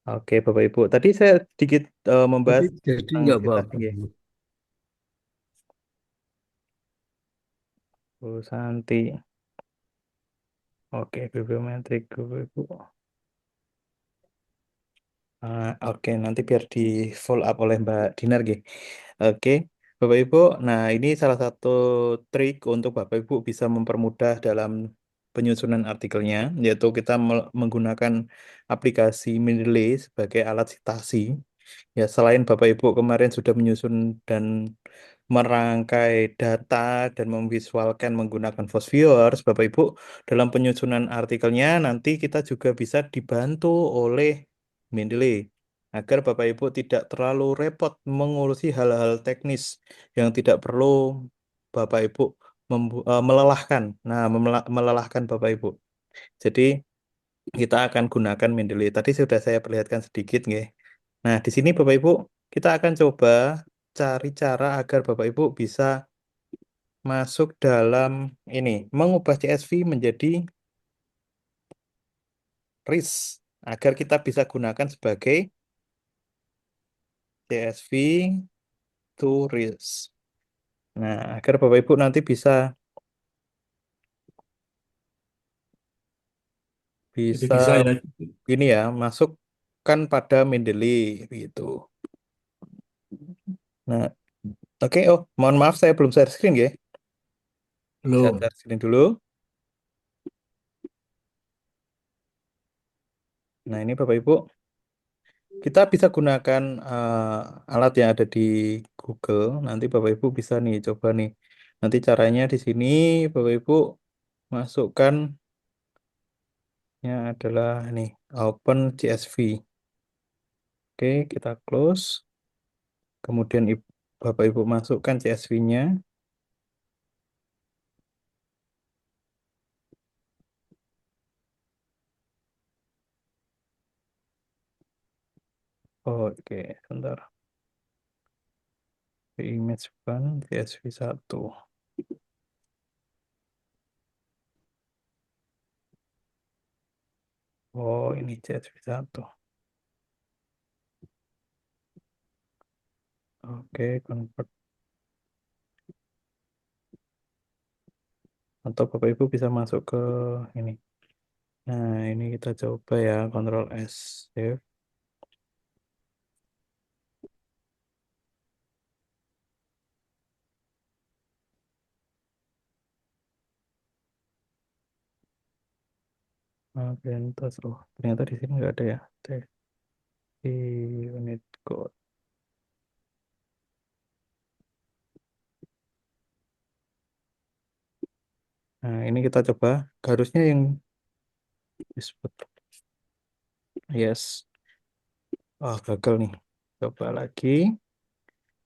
Oke, Bapak Ibu. Tadi saya sedikit membahas Jadi tentang nggak situasi apa-apa. ya. Bu Santi. Oke, bibliometrik Bapak Ibu. Oke, nanti biar di follow up oleh Mbak Dinar, G. Oke, Bapak Ibu. Nah, ini salah satu trik untuk Bapak Ibu bisa mempermudah dalam penyusunan artikelnya, yaitu kita menggunakan aplikasi Mendeley sebagai alat citasi. Ya, selain Bapak Ibu kemarin sudah menyusun dan merangkai data dan memvisualkan menggunakan Viewers, Bapak Ibu, dalam penyusunan artikelnya nanti kita juga bisa dibantu oleh Mendeley agar Bapak Ibu tidak terlalu repot mengurusi hal-hal teknis yang tidak perlu Bapak Ibu melelahkan. Nah, melelahkan Bapak Ibu. Jadi kita akan gunakan Mendeley. Tadi sudah saya perlihatkan sedikit, nggih. Nah, di sini Bapak Ibu, kita akan coba cari cara agar Bapak Ibu bisa masuk dalam ini, mengubah CSV menjadi RIS agar kita bisa gunakan sebagai CSV to RIS. Nah, agar Bapak Ibu nanti bisa Jadi bisa bisa ya. ini ya, masukkan pada Mendeley gitu. Nah, oke, oh, mohon maaf saya belum share screen ya. Saya Belum. share screen dulu. Nah, ini Bapak Ibu, kita bisa gunakan alat yang ada di Google. Nanti Bapak Ibu bisa nih coba nih. Nanti caranya di sini Bapak Ibu masukkan adalah nih Open CSV. Oke, kita close. Kemudian Bapak Ibu masukkan CSV-nya. Oke, sebentar. Image one CSV 1. Oh, ini CSV 1. Oke, convert. Atau Bapak Ibu bisa masuk ke ini. Nah, ini kita coba ya, Ctrl S, save. Bentos, oh ternyata di sini nggak ada ya. Unit code. Nah, ini kita coba. Harusnya yang disebut. Yes. Oh, gagal nih. Coba lagi.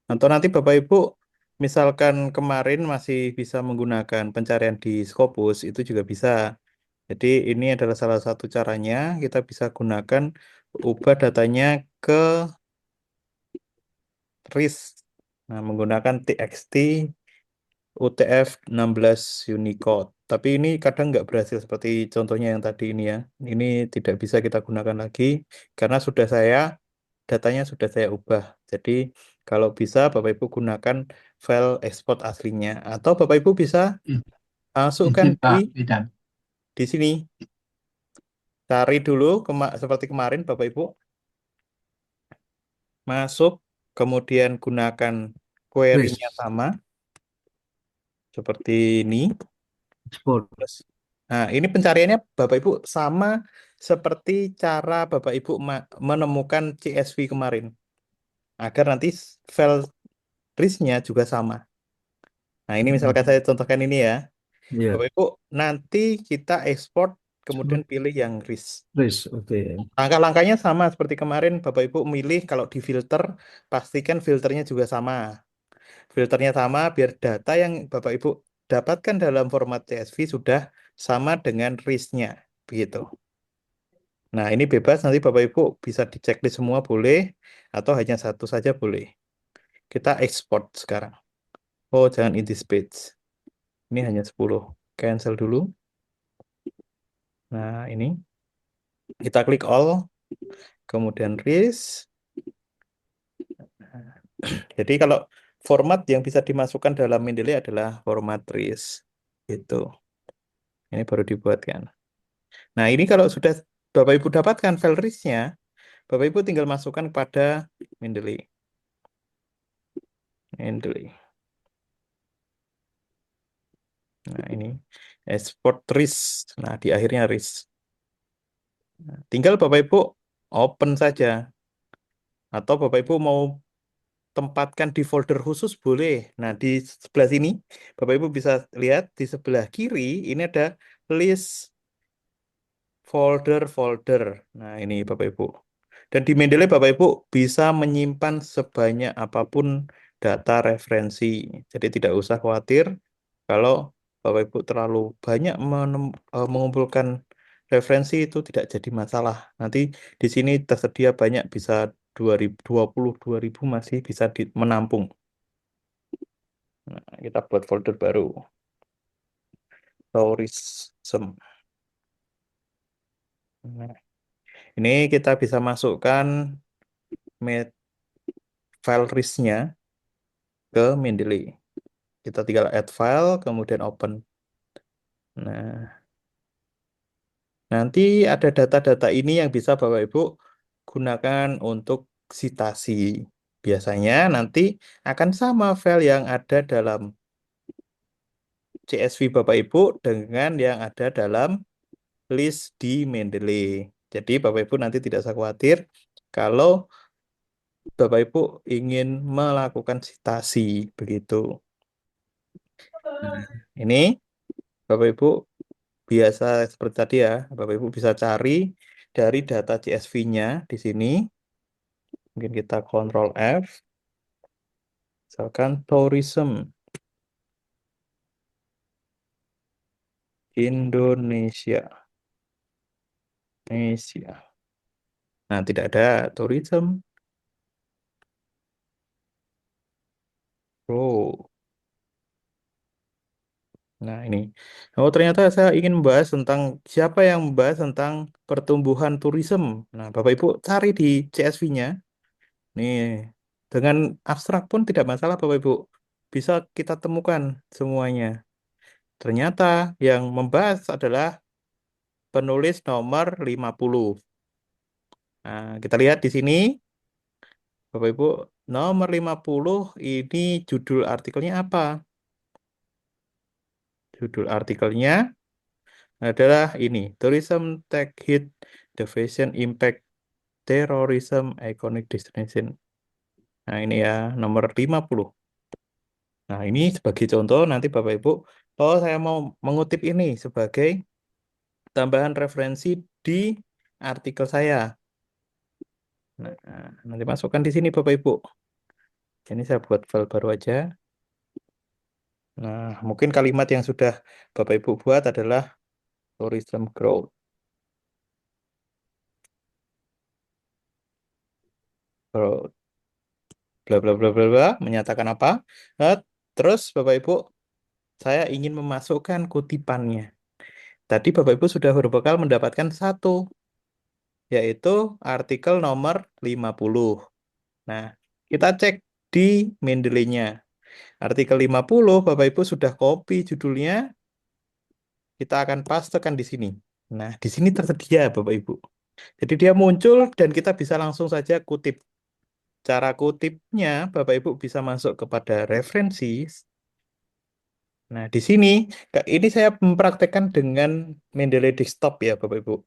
Atau nanti Bapak Ibu, misalkan kemarin masih bisa menggunakan pencarian di Scopus, itu juga bisa. Jadi ini adalah salah satu caranya. Kita bisa gunakan ubah datanya ke RIS. Nah, menggunakan TXT UTF-16 Unicode. Tapi ini kadang nggak berhasil seperti contohnya yang tadi ini ya. Ini tidak bisa kita gunakan lagi karena datanya sudah saya ubah. Jadi kalau bisa Bapak Ibu gunakan file export aslinya atau Bapak Ibu bisa masukkan Izin Pak Bidan. di sini. Cari dulu seperti kemarin Bapak Ibu masuk kemudian gunakan RIS, query-nya sama seperti ini. export. Nah, ini pencariannya Bapak Ibu sama seperti cara Bapak Ibu menemukan CSV kemarin. Agar nanti file RIS-nya juga sama. Nah, ini misalkan saya contohkan ini ya. Ya, Bapak Ibu, nanti kita ekspor kemudian pilih yang RIS. RIS, oke. Langkah-langkahnya sama seperti kemarin Bapak Ibu milih kalau di filter, pastikan filternya juga sama. Filternya sama biar data yang Bapak Ibu dapatkan dalam format CSV sudah sama dengan RIS-nya. Begitu. Nah, ini bebas nanti Bapak Ibu bisa dicek di semua boleh atau hanya satu saja boleh. Kita export sekarang. Oh, jangan in this page. Ini hanya 10. Cancel dulu. Nah, ini kita klik all, kemudian RIS. Jadi kalau format yang bisa dimasukkan dalam Mendeley adalah format RIS. Itu. Ini baru dibuatkan. Nah, ini kalau sudah Bapak Ibu dapatkan file RIS-nya, Bapak Ibu tinggal masukkan pada Mendeley. Mendeley. Nah, ini export RIS. Nah, di akhirnya RIS. Nah, tinggal Bapak Ibu open saja. Atau Bapak Ibu mau tempatkan di folder khusus boleh. Nah, di sebelah sini Bapak Ibu bisa lihat di sebelah kiri ini ada list folder-folder. Nah, ini Bapak Ibu. Dan di Mendeley Bapak Ibu bisa menyimpan sebanyak apapun data referensi. Jadi tidak usah khawatir kalau Bapak Ibu terlalu banyak mengumpulkan referensi itu tidak jadi masalah. Nanti di sini tersedia banyak bisa 2000 masih bisa menampung. Nah, kita buat folder baru. Tourism. Nah, ini kita bisa masukkan file RIS-nya ke Mendeley. Kita tinggal add file, kemudian open. Nah, nanti ada data-data ini yang bisa Bapak Ibu gunakan untuk citasi. Biasanya nanti akan sama file yang ada dalam CSV Bapak Ibu dengan yang ada dalam list di Mendeley. Jadi Bapak Ibu nanti tidak usah khawatir kalau Bapak Ibu ingin melakukan citasi begitu. Nah, ini Bapak Ibu biasa seperti tadi ya, Bapak Ibu bisa cari dari data CSV-nya di sini. Mungkin kita Ctrl F, misalkan tourism Indonesia. Indonesia. Nah, tidak ada tourism. Oh, nah ini. Oh, ternyata saya ingin membahas tentang siapa yang membahas tentang pertumbuhan tourism. Nah, Bapak Ibu cari di CSV-nya. Nih, dengan abstrak pun tidak masalah Bapak Ibu. Bisa kita temukan semuanya. Ternyata yang membahas adalah penulis nomor 50. Nah, kita lihat di sini, Bapak Ibu, nomor 50 ini judul artikelnya apa? Judul artikelnya adalah ini, Tourism Tech Hit, Deviation Impact, Terrorism, Iconic Destination. Nah, ini ya, nomor 50. Nah, ini sebagai contoh, nanti Bapak Ibu, saya mau mengutip ini sebagai tambahan referensi di artikel saya. Nah, nanti masukkan di sini Bapak Ibu. Ini saya buat file baru aja. Nah, mungkin kalimat yang sudah Bapak Ibu buat adalah tourism growth. Growth. Bla bla bla bla bla, menyatakan apa? Nah, terus Bapak Ibu, saya ingin memasukkan kutipannya. Tadi Bapak Ibu sudah berbekal mendapatkan satu, yaitu artikel nomor 50. Nah, kita cek di Mendeley-nya. Artikel 50, Bapak Ibu sudah copy judulnya, kita akan pastekan di sini. Nah, di sini tersedia Bapak Ibu. Jadi dia muncul dan kita bisa langsung saja kutip. Cara kutipnya, Bapak Ibu bisa masuk kepada referensi. Nah, di sini, ini saya mempraktekkan dengan Mendeley Desktop ya Bapak Ibu.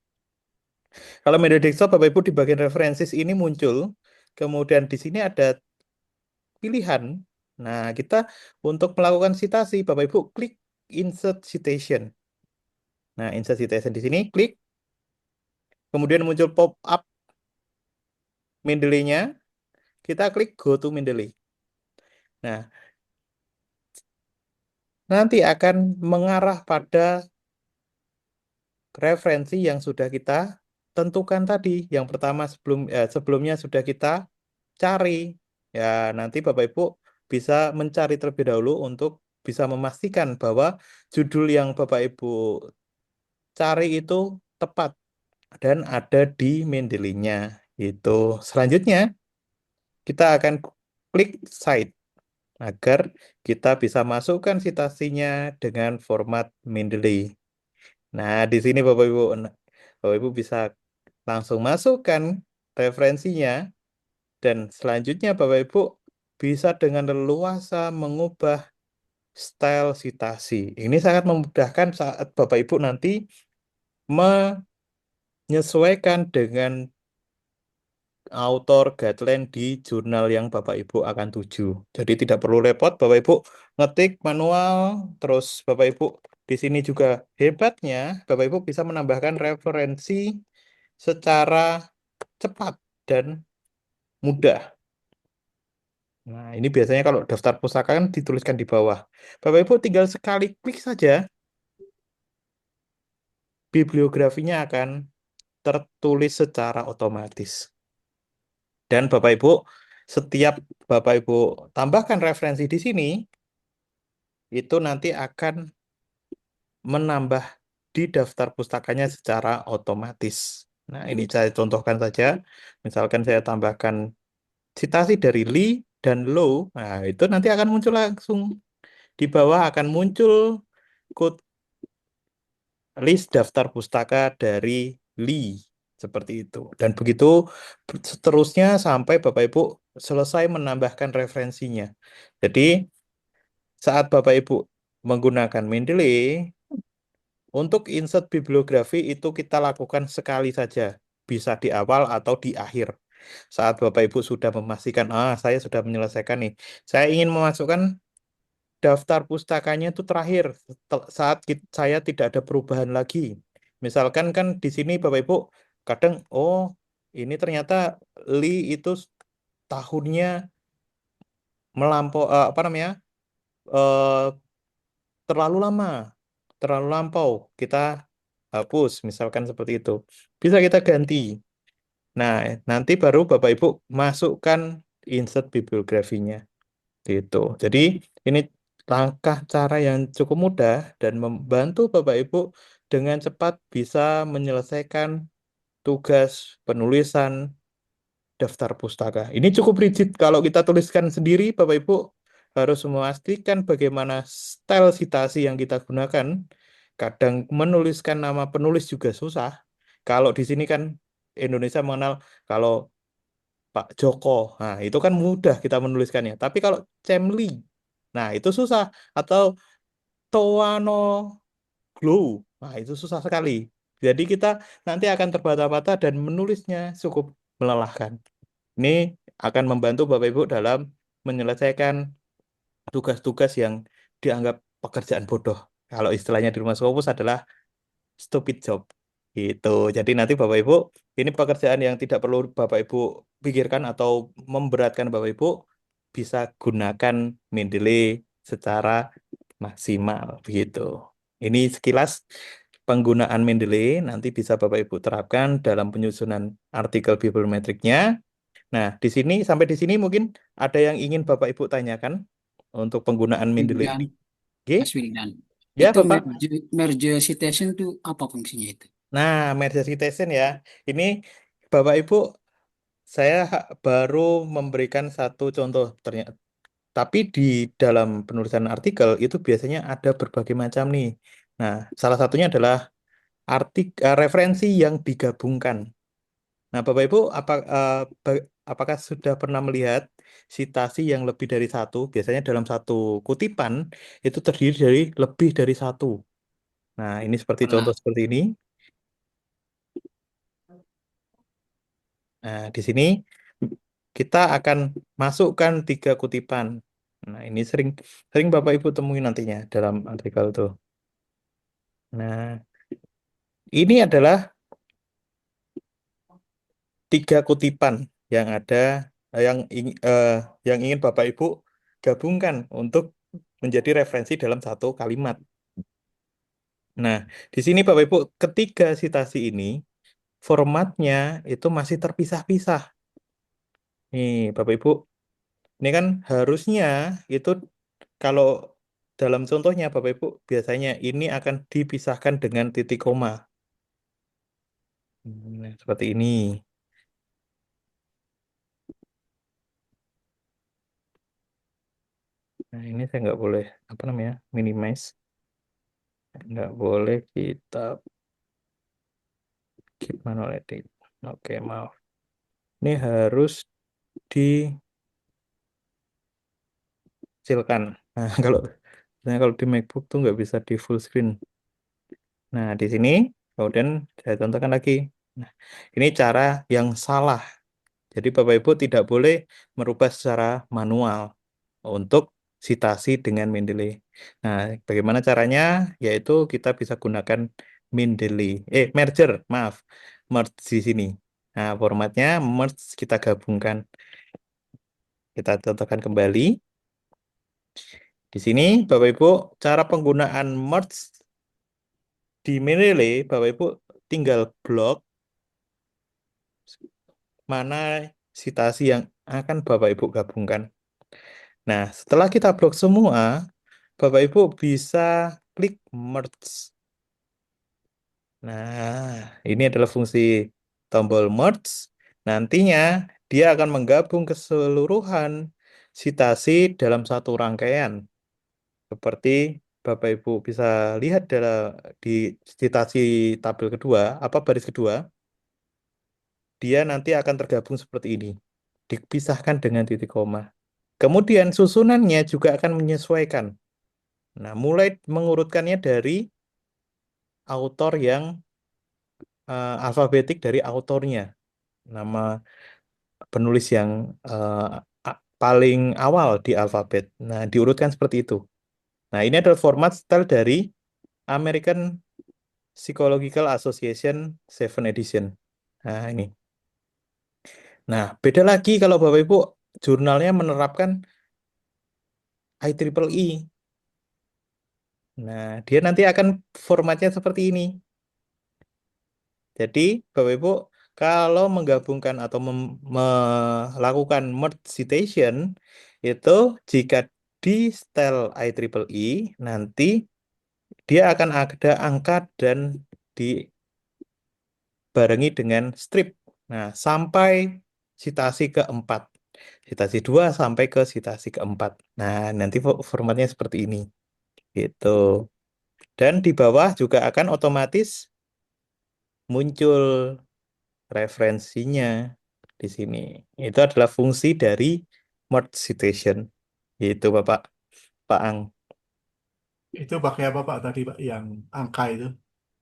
Kalau Mendeley Desktop, Bapak Ibu di bagian referensi ini muncul. Kemudian di sini ada pilihan. Nah, kita untuk melakukan citasi, Bapak Ibu klik Insert Citation. Nah, Insert Citation di sini, klik. Kemudian muncul pop-up Mendeley-nya. Kita klik Go to Mendeley. Nah, nanti akan mengarah pada referensi yang sudah kita tentukan tadi. Yang pertama sebelumnya sudah kita cari. Ya, nanti Bapak Ibu bisa mencari terlebih dahulu untuk bisa memastikan bahwa judul yang Bapak Ibu cari itu tepat dan ada di Mendeley-nya. Itu. Selanjutnya, kita akan klik Cite agar kita bisa masukkan citasinya dengan format Mendeley. Nah, di sini Bapak Ibu bisa langsung masukkan referensinya dan selanjutnya Bapak Ibu bisa dengan leluasa mengubah style citasi. Ini sangat memudahkan saat Bapak Ibu nanti menyesuaikan dengan author guideline di jurnal yang Bapak Ibu akan tuju. Jadi tidak perlu repot Bapak Ibu ngetik manual, terus Bapak Ibu di sini juga hebatnya Bapak Ibu bisa menambahkan referensi secara cepat dan mudah. Nah, ini biasanya kalau daftar pustaka kan dituliskan di bawah. Bapak Ibu tinggal sekali klik saja, bibliografinya akan tertulis secara otomatis. Dan Bapak Ibu, setiap Bapak Ibu tambahkan referensi di sini, itu nanti akan menambah di daftar pustakanya secara otomatis. Nah, ini saya contohkan saja. Misalkan saya tambahkan citasi dari Lee dan Low, nah itu nanti akan muncul langsung. Di bawah akan muncul list daftar pustaka dari Lee. Seperti itu. Dan begitu seterusnya sampai Bapak Ibu selesai menambahkan referensinya. Jadi, saat Bapak Ibu menggunakan Mendeley, untuk insert bibliografi itu kita lakukan sekali saja. Bisa di awal atau di akhir. Saat Bapak Ibu sudah memastikan, saya sudah menyelesaikan nih. Saya ingin memasukkan daftar pustakanya itu terakhir saat saya tidak ada perubahan lagi. Misalkan kan di sini Bapak Ibu kadang ini ternyata Li itu tahunnya melampau apa namanya? eh, terlalu lama, terlalu lampau. Kita hapus misalkan seperti itu. Bisa kita ganti. Nah, nanti baru Bapak Ibu masukkan insert bibliografinya. Gitu. Jadi ini langkah cara yang cukup mudah dan membantu Bapak Ibu dengan cepat bisa menyelesaikan tugas penulisan daftar pustaka. Ini cukup rigid kalau kita tuliskan sendiri, Bapak Ibu harus memastikan bagaimana style citasi yang kita gunakan. kadang menuliskan nama penulis juga susah. Kalau di sini kan Indonesia mengenal kalau Pak Joko, nah itu kan mudah kita menuliskannya. Tapi kalau Cemli, nah itu susah. Atau Toano Glow, nah itu susah sekali. Jadi kita nanti akan terbata-bata dan menulisnya cukup melelahkan. Ini akan membantu Bapak Ibu dalam menyelesaikan tugas-tugas yang dianggap pekerjaan bodoh. Kalau istilahnya di rumah Scopus adalah stupid job. Gitu. Jadi nanti Bapak Ibu, ini pekerjaan yang tidak perlu Bapak Ibu pikirkan atau memberatkan Bapak Ibu, bisa gunakan Mendeley secara maksimal. Begitu. Ini sekilas penggunaan Mendeley nanti bisa Bapak Ibu terapkan dalam penyusunan artikel bibliometriknya. Nah, di sini sampai di sini mungkin ada yang ingin Bapak Ibu tanyakan untuk penggunaan Mendeley Wildan, ini. Oke? Mas Wildan. Ya, Itu Bapak. merge citation itu apa fungsinya itu? Nah, merger citation ya. Ini Bapak Ibu, saya baru memberikan satu contoh ternyata. Tapi di dalam penulisan artikel itu biasanya ada berbagai macam nih. Nah, salah satunya adalah referensi yang digabungkan. Nah, Bapak Ibu, apakah sudah pernah melihat citasi yang lebih dari satu? Biasanya dalam satu kutipan itu terdiri dari lebih dari satu. Nah, ini seperti Pernah. contoh seperti ini. Nah, di sini kita akan masukkan 3 kutipan. Nah, ini sering sering Bapak Ibu temui nantinya dalam artikel itu. Nah, ini adalah 3 kutipan yang ada yang ingin Bapak Ibu gabungkan untuk menjadi referensi dalam satu kalimat. Nah, di sini Bapak Ibu ketiga citasi ini formatnya itu masih terpisah-pisah. Nih, Bapak Ibu, ini kan harusnya itu kalau dalam contohnya Bapak Ibu biasanya ini akan dipisahkan dengan titik koma. Nah, seperti ini. Nah, ini saya nggak boleh apa namanya minimize. Nggak boleh kita keep manual edit. Oke, maaf. Ini harus dikecilkan. Nah, kalau di MacBook tuh nggak bisa di full screen. Nah, di sini kemudian saya contohkan lagi. Nah, ini cara yang salah. Jadi Bapak Ibu tidak boleh merubah secara manual untuk citasi dengan Mendeley. Nah, bagaimana caranya? Yaitu kita bisa gunakan merger, maaf, merge di sini. Nah, formatnya merge kita gabungkan. Kita contohkan kembali. Di sini Bapak Ibu, cara penggunaan merge di Mendeley, Bapak Ibu tinggal blok mana citasi yang akan Bapak Ibu gabungkan. Nah, setelah kita blok semua, Bapak Ibu bisa klik merge. Nah, ini adalah fungsi tombol merge. Nantinya dia akan menggabung keseluruhan citasi dalam satu rangkaian. Seperti Bapak Ibu bisa lihat di citasi tabel kedua, apa baris kedua, dia nanti akan tergabung seperti ini. Dipisahkan dengan titik koma. Kemudian susunannya juga akan menyesuaikan. Nah, mulai mengurutkannya dari autor yang alfabetik dari autornya. Nama penulis yang paling awal di alfabet. Nah, diurutkan seperti itu. Nah, ini adalah format style dari American Psychological Association 7 Edition. Nah, ini. Nah, beda lagi kalau Bapak Ibu jurnalnya menerapkan IEEE. Nah, dia nanti akan formatnya seperti ini. Jadi, Bapak Ibu, kalau menggabungkan atau melakukan merge citation, itu jika di style IEEE, nanti dia akan ada angka dan dibarengi dengan strip. Nah, sampai citasi keempat. Citasi 2 sampai ke citasi keempat. Nah, nanti formatnya seperti ini. Gitu. Dan di bawah juga akan otomatis muncul referensinya di sini. Itu adalah fungsi dari merge citation. Itu Bapak Pak Ang. Itu pakai apa Pak tadi Pak yang angka itu?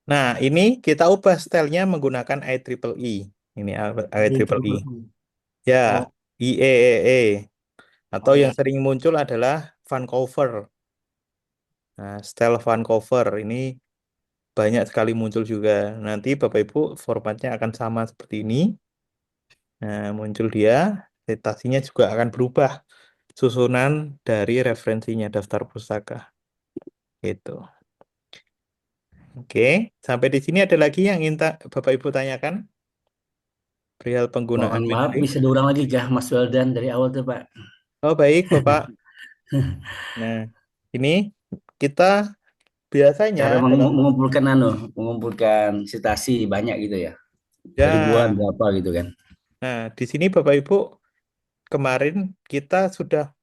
Nah, ini kita ubah stylenya menggunakan IEEE. Ini IEEE. IEEE. Ya, Oh, IEEE. Atau oh yang ya. sering muncul adalah Vancouver. Nah, style Vancouver ini banyak sekali muncul juga. Nanti Bapak Ibu formatnya akan sama seperti ini. Nah, muncul dia, citasinya juga akan berubah susunan dari referensinya daftar pustaka. Gitu. Oke, sampai di sini ada lagi yang ingin Bapak Ibu tanyakan perihal penggunaan Mohon maaf, Mendeley. bisa diulang lagi kah Mas Weldan dari awal tuh Pak? Oh, baik, Bapak. Nah, ini kita biasanya Cara dalam mengumpulkan citasi banyak gitu ya. Ribuan ya. berapa gitu kan. Nah, di sini Bapak Ibu kemarin kita sudah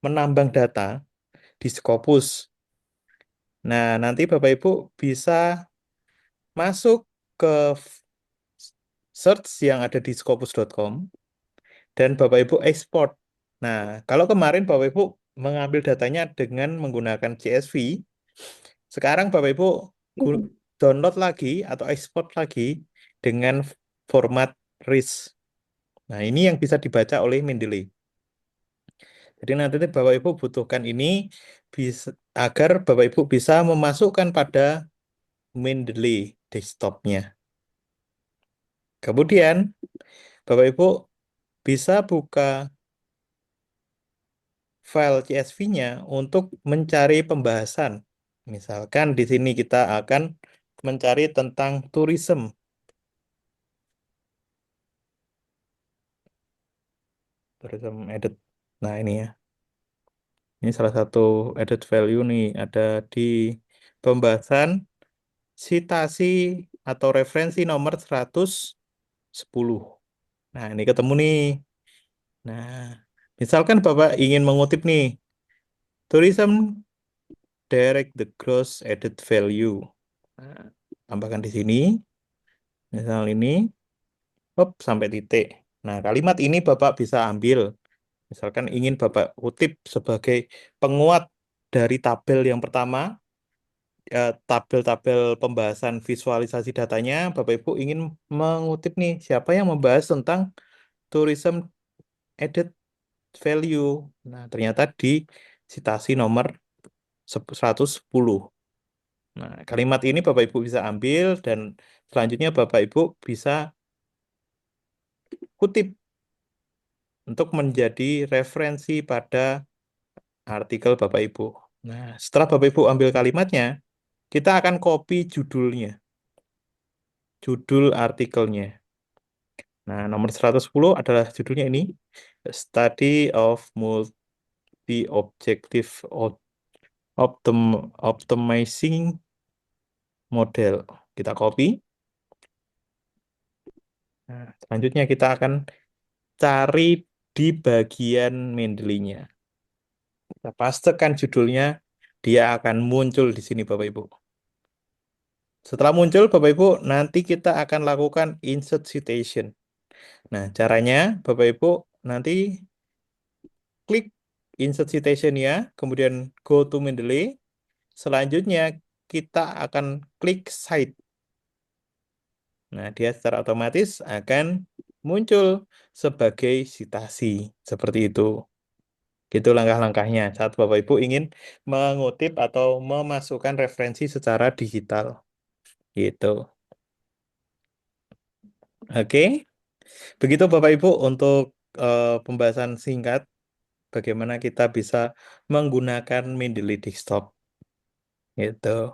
menambang data di Scopus. Nah, nanti Bapak Ibu bisa masuk ke search yang ada di scopus.com dan Bapak Ibu export. Nah, kalau kemarin Bapak Ibu mengambil datanya dengan menggunakan CSV, sekarang Bapak Ibu download lagi atau export lagi dengan format RIS. Nah, ini yang bisa dibaca oleh Mendeley. Jadi nanti Bapak Ibu butuhkan ini bisa, agar Bapak Ibu bisa memasukkan pada Mendeley desktopnya. Kemudian Bapak Ibu bisa buka file CSV-nya untuk mencari pembahasan. Misalkan di sini kita akan mencari tentang tourism. Tourism added. Nah, ini ya. Ini salah satu added value nih ada di pembahasan citasi atau referensi nomor 110. Nah, ini ketemu nih. Nah, misalkan Bapak ingin mengutip nih, tourism direct the gross added value. Nah, tambahkan di sini, misal ini, hop, sampai titik. Nah, kalimat ini Bapak bisa ambil. Misalkan ingin Bapak kutip sebagai penguat dari tabel yang pertama, tabel-tabel pembahasan visualisasi datanya, Bapak Ibu ingin mengutip nih, siapa yang membahas tentang tourism added value. Nah, ternyata di citasi nomor 110. Nah, kalimat ini Bapak Ibu bisa ambil dan selanjutnya Bapak Ibu bisa kutip untuk menjadi referensi pada artikel Bapak Ibu. Nah, setelah Bapak Ibu ambil kalimatnya, kita akan copy judulnya, judul artikelnya. Nah, nomor 110 adalah judulnya ini, Study of Multi-Objective Optimizing Model. Kita copy. Nah, selanjutnya kita akan cari di bagian Mendeley-nya. Kita pastekan judulnya, dia akan muncul di sini Bapak Ibu. Setelah muncul Bapak Ibu, nanti kita akan lakukan insert citation. Nah, caranya Bapak Ibu nanti klik insert citation ya, kemudian go to Mendeley. Selanjutnya kita akan klik cite. Nah, dia secara otomatis akan muncul sebagai citasi. Seperti itu. Gitu langkah-langkahnya saat Bapak Ibu ingin mengutip atau memasukkan referensi secara digital. Gitu. Oke. Begitu Bapak Ibu untuk pembahasan singkat bagaimana kita bisa menggunakan Mendeley Desktop. Gitu.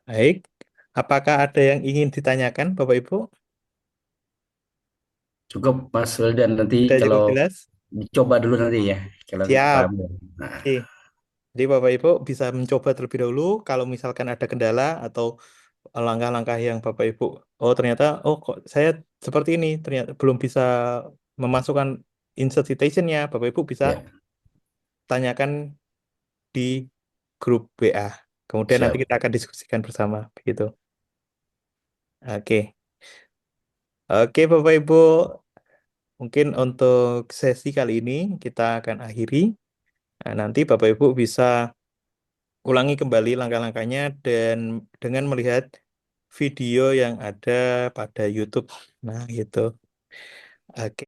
Baik. Apakah ada yang ingin ditanyakan Bapak Ibu? Cukup Mas Weldan, nanti Sudah kalau cukup jelas? dicoba dulu nanti ya. Kalau Siap. paham. Nah, Oke. Jadi Bapak Ibu bisa mencoba terlebih dahulu kalau misalkan ada kendala atau langkah-langkah yang Bapak Ibu, oh ternyata, oh kok saya seperti ini, ternyata belum bisa memasukkan insert citation-nya, Bapak Ibu bisa Ya, tanyakan di grup WA. Kemudian nanti siap. kita akan diskusikan bersama, begitu. Oke, oke Bapak Ibu, mungkin untuk sesi kali ini kita akan akhiri. Nah, nanti Bapak Ibu bisa ulangi kembali langkah-langkahnya dan dengan melihat video yang ada pada YouTube. Nah, gitu. Oke.